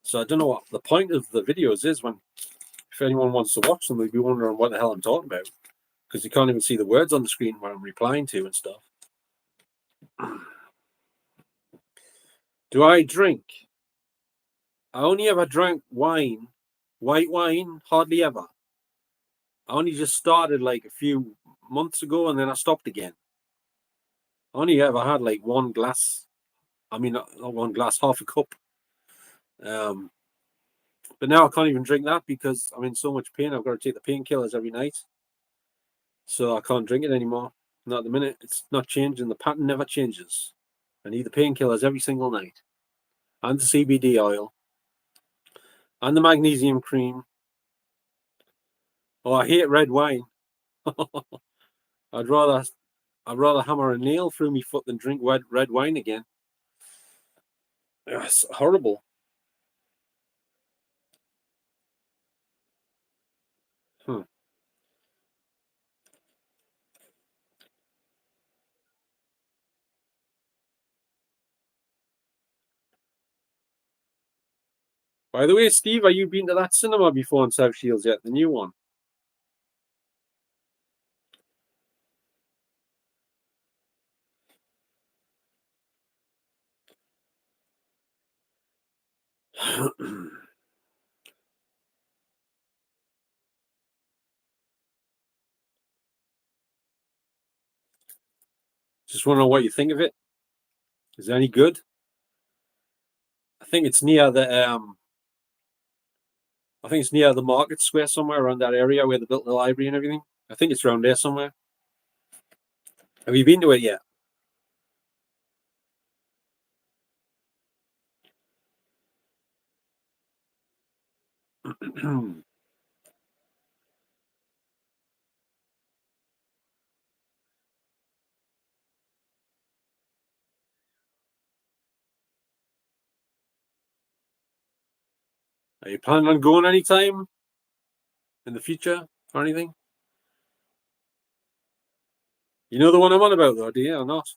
Speaker 1: So I don't know what the point of the videos is. When if anyone wants to watch them, they'd be wondering what the hell I'm talking about, because you can't even see the words on the screen where I'm replying to and stuff. Do I drink? I only ever drank wine, white wine, hardly ever. I only just started like a few months ago, and then I stopped again. I only ever had like one glass. I mean, not one glass, half a cup. But now I can't even drink that because I'm in so much pain. I've got to take the painkillers every night, so I can't drink it anymore. Not at the minute. It's not changing. The pattern never changes. I need the painkillers every single night, and the CBD oil, and the magnesium cream. Oh, I hate red wine. I'd rather hammer a nail through my foot than drink red wine again. It's horrible. By the way, Steve, are you been to that cinema before in South Shields yet? The new one? Just want to know what you think of it. Is it any good? I think it's near the I think it's near the market square somewhere around that area where they built the library and everything. I think it's around there somewhere. Have you been to it yet? Are you planning on going anytime in the future or anything? You know the one I'm on about, though, do you, or not?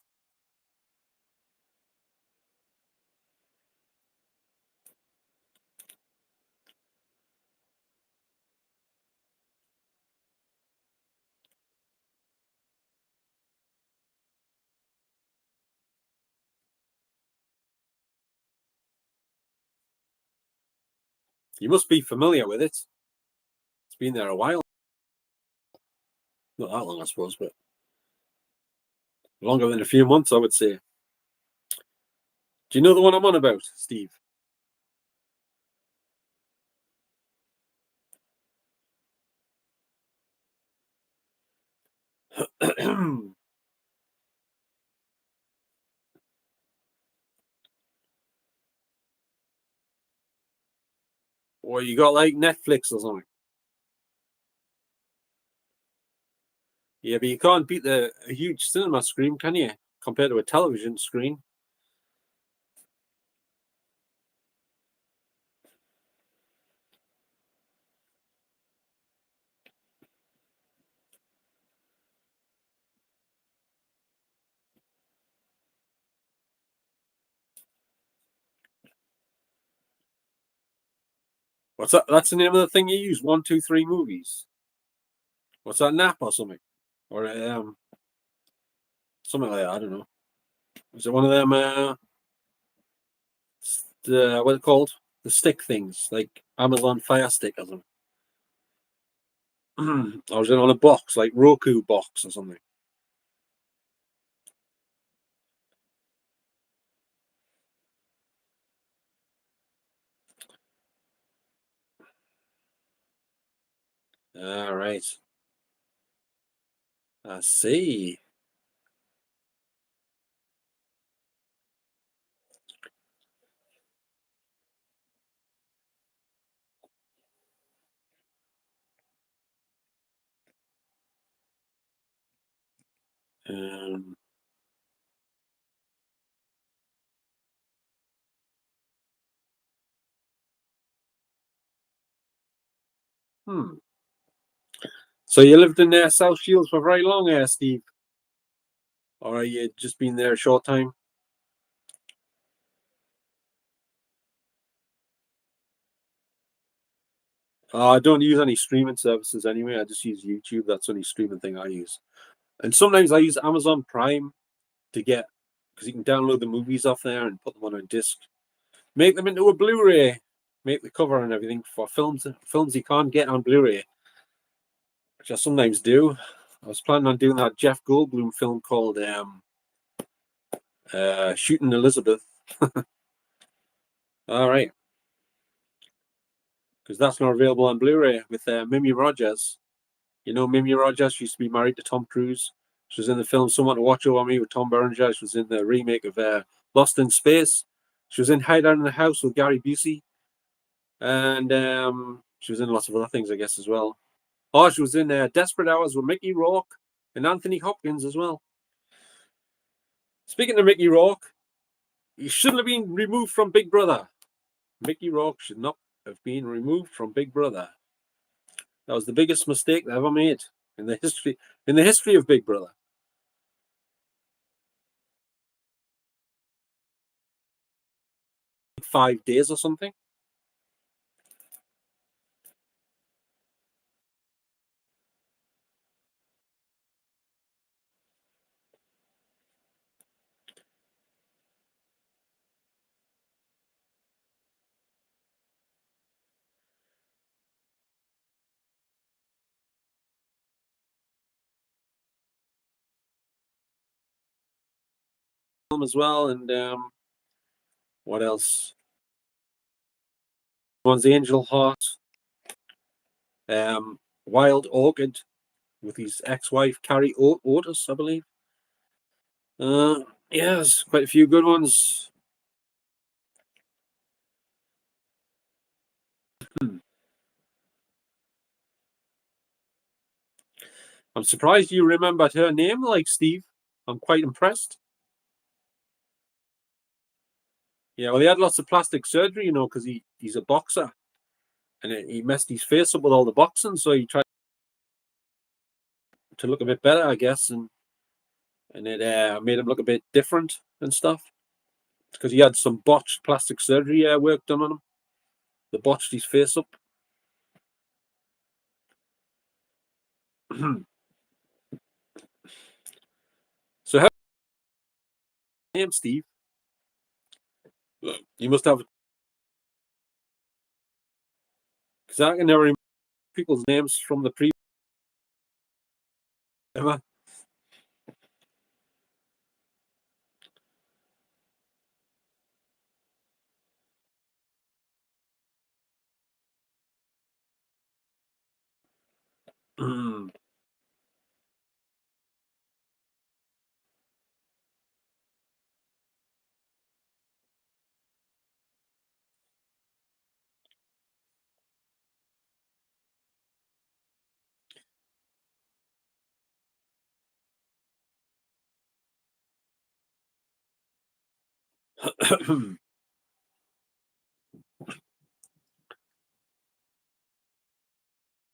Speaker 1: You must be familiar with it. It's been there a while. Not that long, I suppose, but longer than a few months, I would say. Do you know the one I'm on about, Steve? Or you got like Netflix or something? Yeah, but you can't beat a huge cinema screen, can you? Compared to a television screen. What's that? That's the name of the thing you use. 1, 2, 3 movies. What's that, nap or something? Or something like that. I don't know. Is it one of them? What are it called? The stick things, like Amazon Fire Stick or something. Or was it on a box, like Roku box or something? All right. I see. Um, hmm. So you lived in South Shields for very long, Steve, or you just been there a short time? I don't use any streaming services anyway. I just use YouTube. That's the only streaming thing I use. And sometimes I use Amazon Prime to get because you can download the movies off there and put them on a disc, make them into a Blu-ray, make the cover and everything for films you can't get on Blu-ray, which I sometimes do. I was planning on doing that Jeff Goldblum film called Shooting Elizabeth. All right, because that's not available on Blu-ray with Mimi Rogers. You know, Mimi Rogers she used to be married to Tom Cruise. She was in the film Someone to Watch Over Me with Tom Berenger. She was in the remake of Lost in Space. She was in Hideout in the House with Gary Busey. And she was in lots of other things, I guess, as well. Oh, she was in Desperate Hours with Mickey Rourke and Anthony Hopkins as well. Speaking of Mickey Rourke, he shouldn't have been removed from Big Brother. Mickey Rourke should not have been removed from Big Brother. That was the biggest mistake they ever made in the history of Big Brother. 5 days or something. As well, and what else? One's Angel Heart, Wild Orchid with his ex-wife Carrie Otis, I believe. Yes, quite a few good ones. I'm surprised you remembered her name, like Steve. I'm quite impressed. Yeah, well, he had lots of plastic surgery, you know, because he's a boxer, and he messed his face up with all the boxing, so he tried to look a bit better, I guess, and it made him look a bit different and stuff because he had some botched plastic surgery work done on him. They botched his face up. So, how name Steve? You must have because I can never remember people's names from the previous.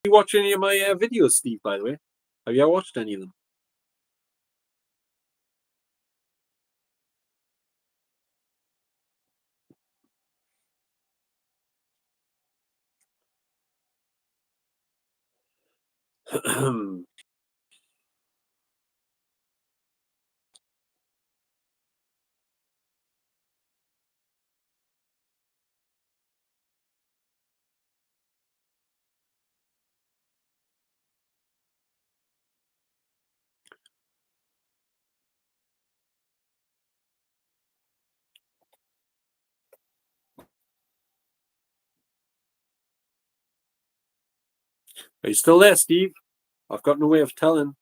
Speaker 1: You watch any of my videos, Steve? By the way, have you ever watched any of them? Are you still there, Steve? I've got no way of telling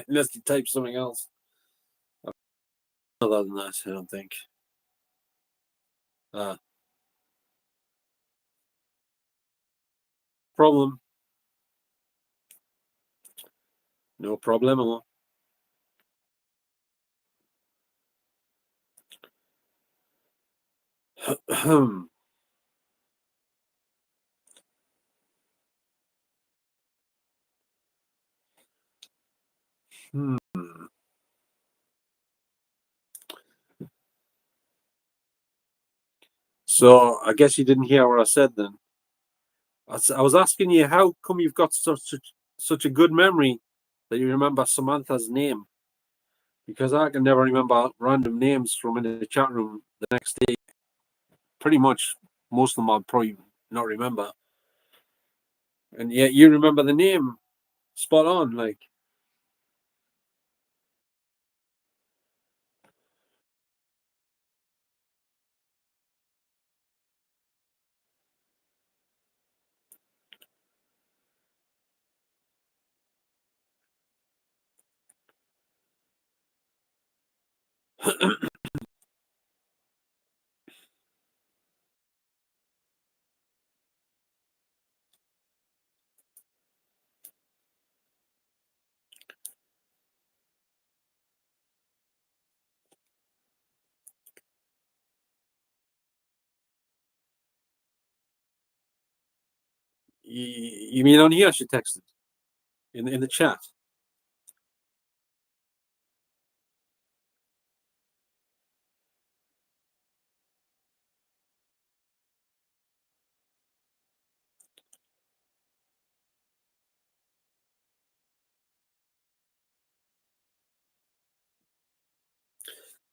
Speaker 1: unless you type something else. Other than that, I don't think. Problem. No problemo. Hmm. So I guess you didn't hear what I said then. I was asking you how come you've got such a good memory that you remember Samantha's name, because I can never remember random names from in the chat room the next day. Pretty much most of them I'll probably not remember, and yet you remember the name spot on. Like you mean on here? She texted in the chat.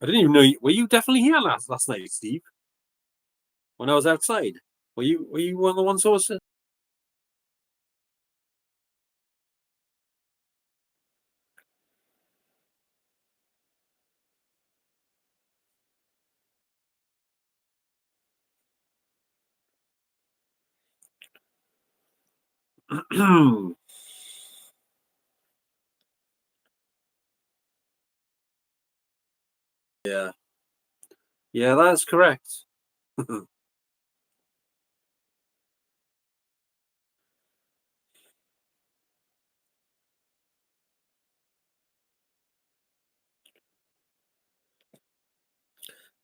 Speaker 1: I didn't even know. Were you definitely here last night, Steve? When I was outside, were you one of the ones who was? Yeah, yeah, that's correct. You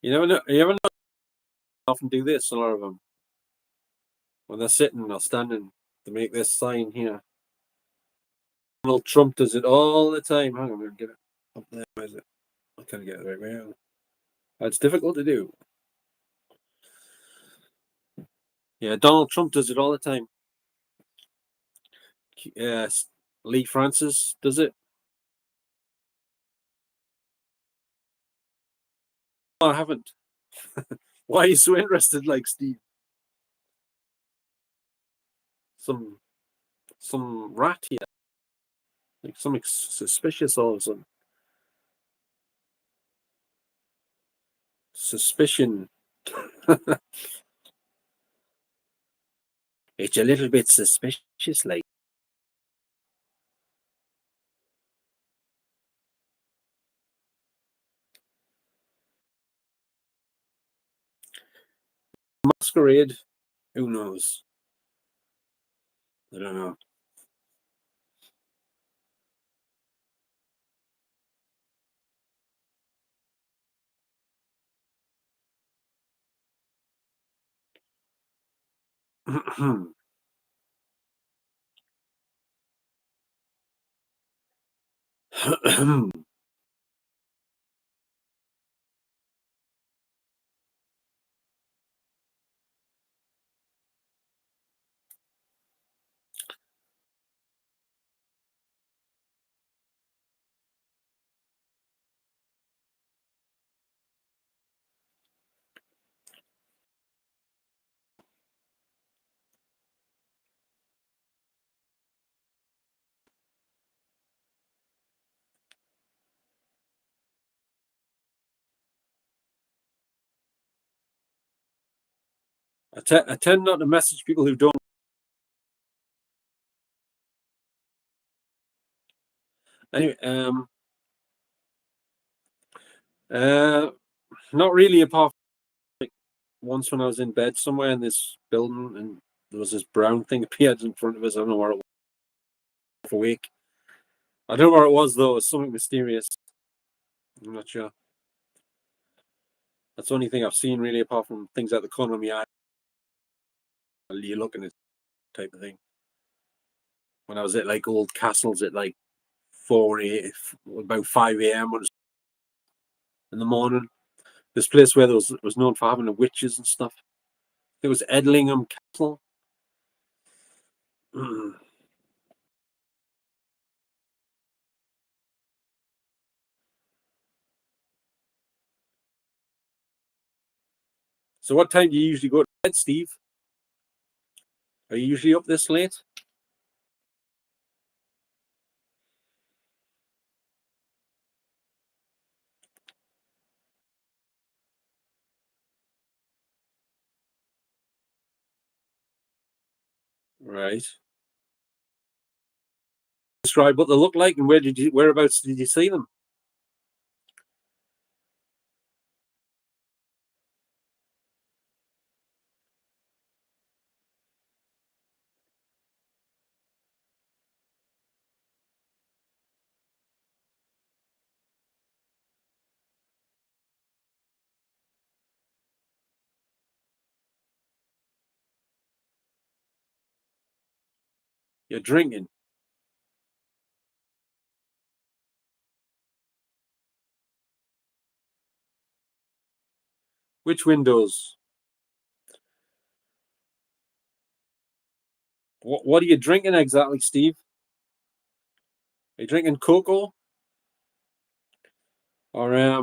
Speaker 1: never know. You ever know? I often do this. A lot of them when they're sitting or standing, they make this sign here. Donald Trump does it all the time. Hang on, I'm gonna get it up there. Where is it? I can't get it right now. It's difficult to do. Yeah, Donald Trump does it all the time. Yes, Lee Francis does it. Oh, I haven't. Why are you so interested, like Steve? Some rat here, like something suspicious all of a sudden. Suspicion. It's a little bit suspicious, like. Masquerade. Who knows? I don't know. I tend not to message people who don't Anyway, not really. Apart from like once when I was in bed somewhere in this building, and there was this brown thing appeared in front of us. I don't know where it was for a week. I don't know where it was though. It's something mysterious. I'm not sure. That's the only thing I've seen really, apart from things like the corner of my eye. You're looking at type of thing. When I was at like old castles at like 5 a.m. in the morning. This place where there was known for having the witches and stuff. It was Edlingham Castle. So what time do you usually go to bed, Steve? Are you usually up this late? Right. Describe what they look like and whereabouts did you see them? You're drinking. Which windows? What are you drinking exactly, Steve? Are you drinking cocoa? Or I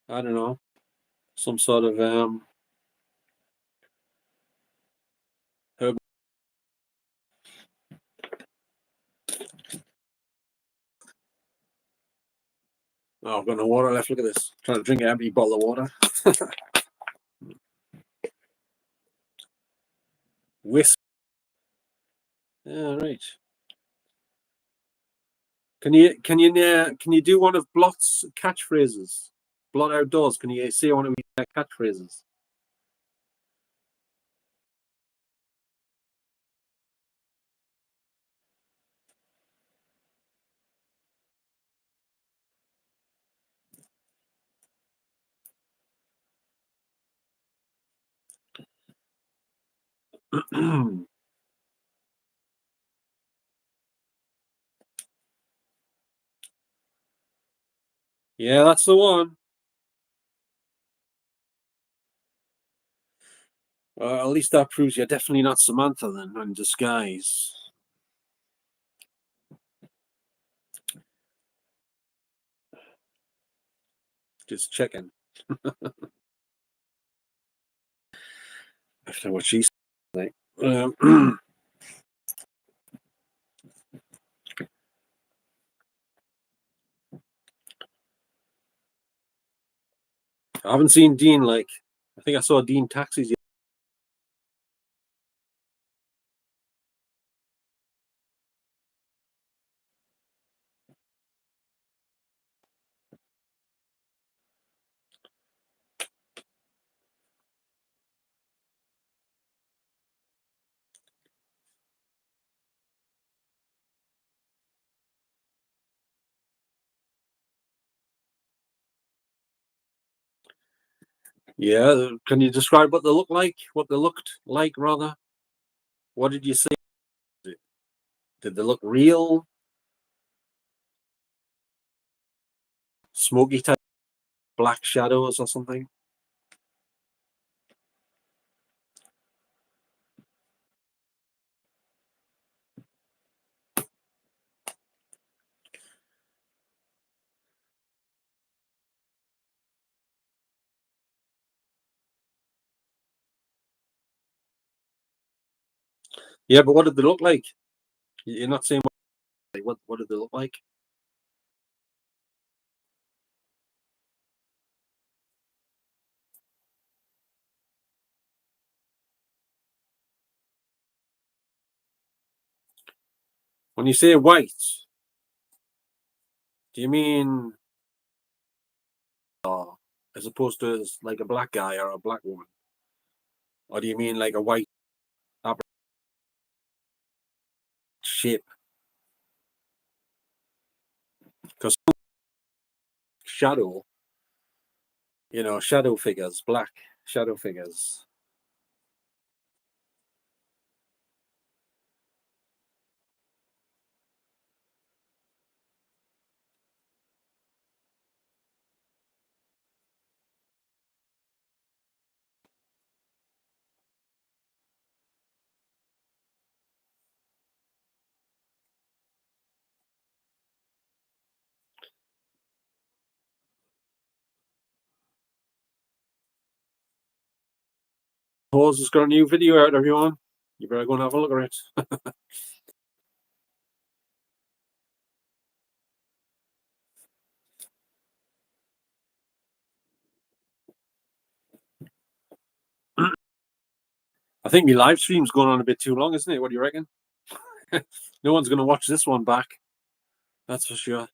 Speaker 1: don't know, some sort of herb. Oh, I've got no water left. Look at this. Trying to drink an empty bottle of water. Whisk. Yeah, right. Can you do one of Blot's catchphrases? Blot outdoors. Can you say one of his catchphrases? Yeah, that's the one. At least that proves you're definitely not Samantha then, in disguise. Just checking. After what she said. Like, I haven't seen Dean. Like, I think I saw Dean taxis. Yeah, can you describe what they look like? What they looked like, rather? What did you see? Did they look real? Smoky type, black shadows or something? Yeah, but what did they look like? You're not saying what did they look like? When you say white, Do you mean as opposed to like a black guy or a black woman? Or do you mean like a white shape? Because shadow, shadow figures, black shadow figures. Pause has got a new video out, everyone. You better go and have a look at it. I think my live stream's going on a bit too long, isn't it? What do you reckon? No one's going to watch this one back. That's for sure.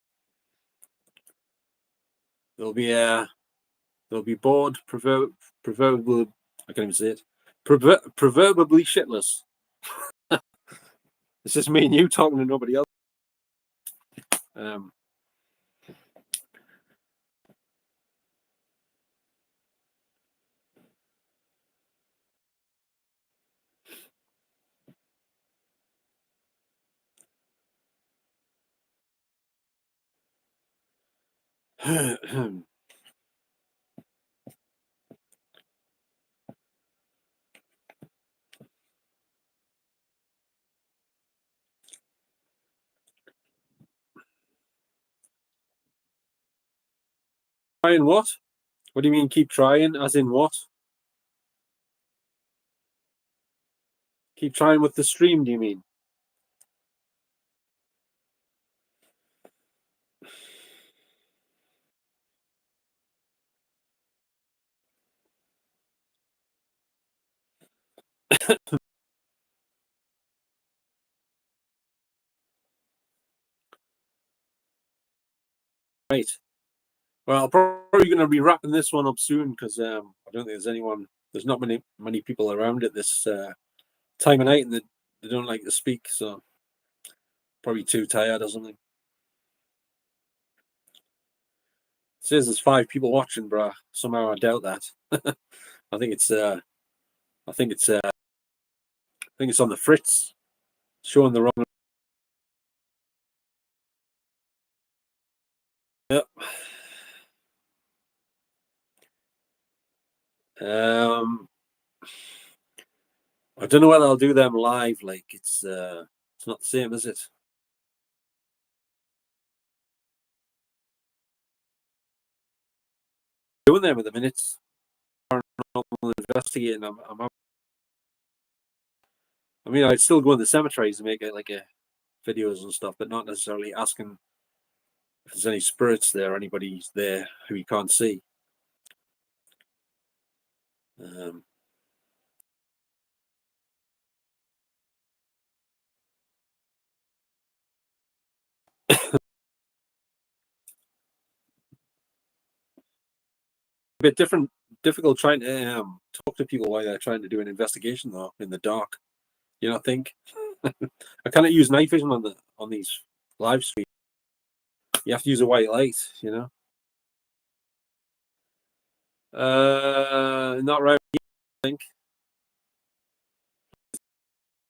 Speaker 1: They'll be bored, proverbially. I can't even say it. Proverbially shitless. It's just me and you talking to nobody else. Trying what? What do you mean keep trying? As in what? Keep trying with the stream, do you mean? Right. Well, I'm probably going to be wrapping this one up soon because I don't think there's not many people around at this time of night, and they don't like to speak, so probably too tired or something. It says there's 5 people watching, bruh. Somehow I doubt that. I think it's on the fritz, showing the wrong. Yep. I don't know whether I'll do them live. Like it's not the same, is it? Doing them at the minutes. Investigating. I mean, I'd still go in the cemeteries and make it like videos and stuff, but not necessarily asking if there's any spirits there, or anybody there who you can't see. A bit difficult trying to talk to people while they're trying to do an investigation though in the dark. You not think? I cannot use night vision on these live streams. You have to use a white light, Not right. I think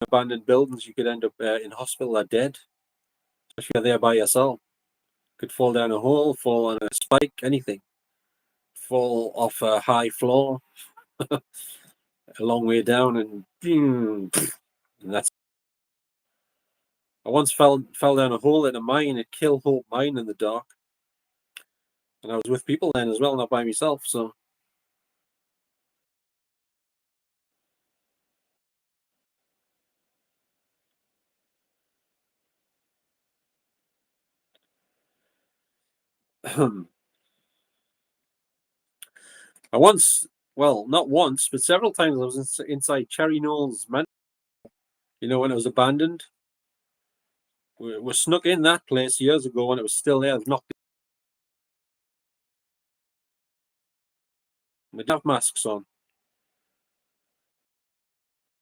Speaker 1: abandoned buildings, you could end up in hospital or dead, especially if you're there by yourself. Could fall down a hole, fall on a spike, anything. Fall off a high floor, a long way down, and that's. I once fell down a hole in a mine at Kill Hope Mine in the dark, and I was with people then as well, not by myself. So. Not once, but several times I was inside Cherry Knowles Mansion. When it was abandoned. We snuck in that place years ago when it was still there. Knocked They have masks on.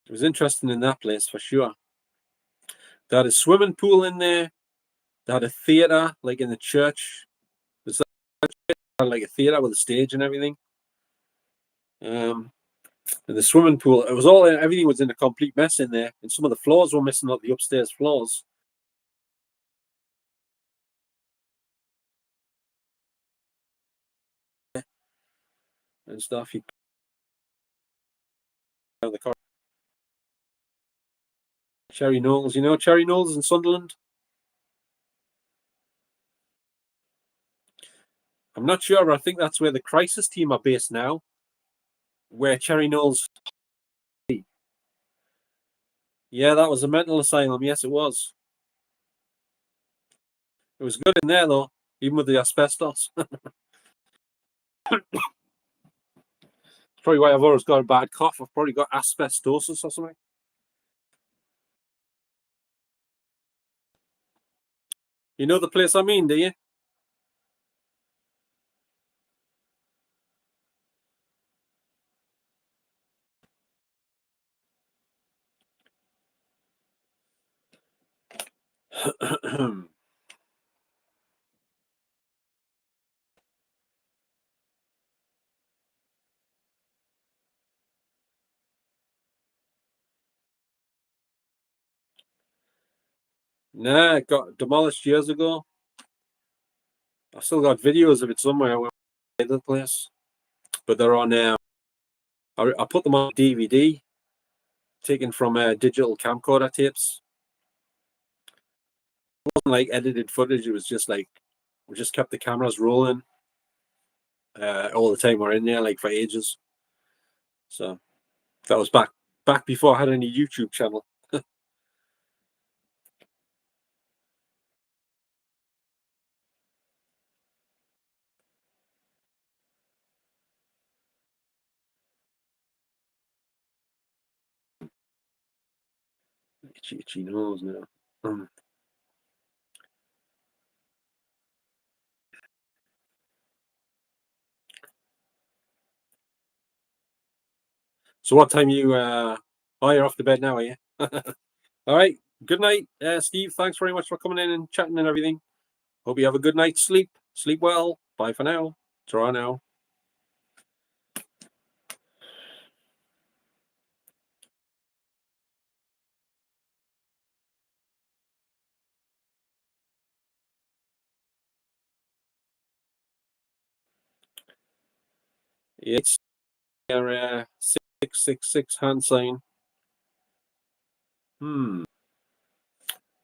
Speaker 1: It was interesting in that place for sure. They had a swimming pool in there. They had a theatre, like in the church. Was that like a theatre with a stage and everything? And the swimming pool, it was all, everything was in a complete mess in there, and some of the floors were missing, like the upstairs floors. And stuff. You the car. Cherry Knowles, you know Cherry Knowles in Sunderland? I'm not sure, but I think that's where the Crisis team are based now. Where Cherry Knowles. Yeah, that was a mental asylum. Yes, it was. It was good in there though, even with the asbestos. Probably why I've always got a bad cough. I've probably got asbestosis or something. You know the place I mean, do you? Nah, it got demolished years ago. I've still got videos of it somewhere. The place, but they're on. I put them on DVD, taken from digital camcorder tapes. It wasn't like edited footage. It was just like we just kept the cameras rolling all the time. We're in there like for ages. So that was back before I had any YouTube channel. Itchy nose now. So what time you? Oh, you're off to bed now, are you? All right. Good night, Steve. Thanks very much for coming in and chatting and everything. Hope you have a good night's sleep. Sleep well. Bye for now. Ta-ra now. It's your 666 hand sign. The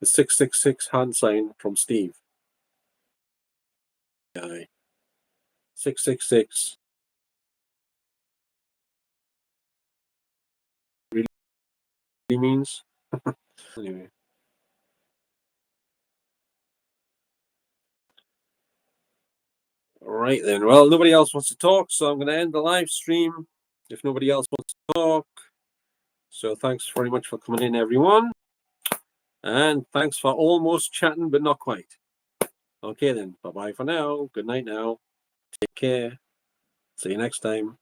Speaker 1: 666 hand sign from Steve. 666. Really means? Anyway. All right then. Well, nobody else wants to talk, so I'm going to end the live stream if nobody else wants to talk. So thanks very much for coming in, everyone. And thanks for almost chatting, but not quite. Okay then. Bye-bye for now. Good night now. Take care. See you next time.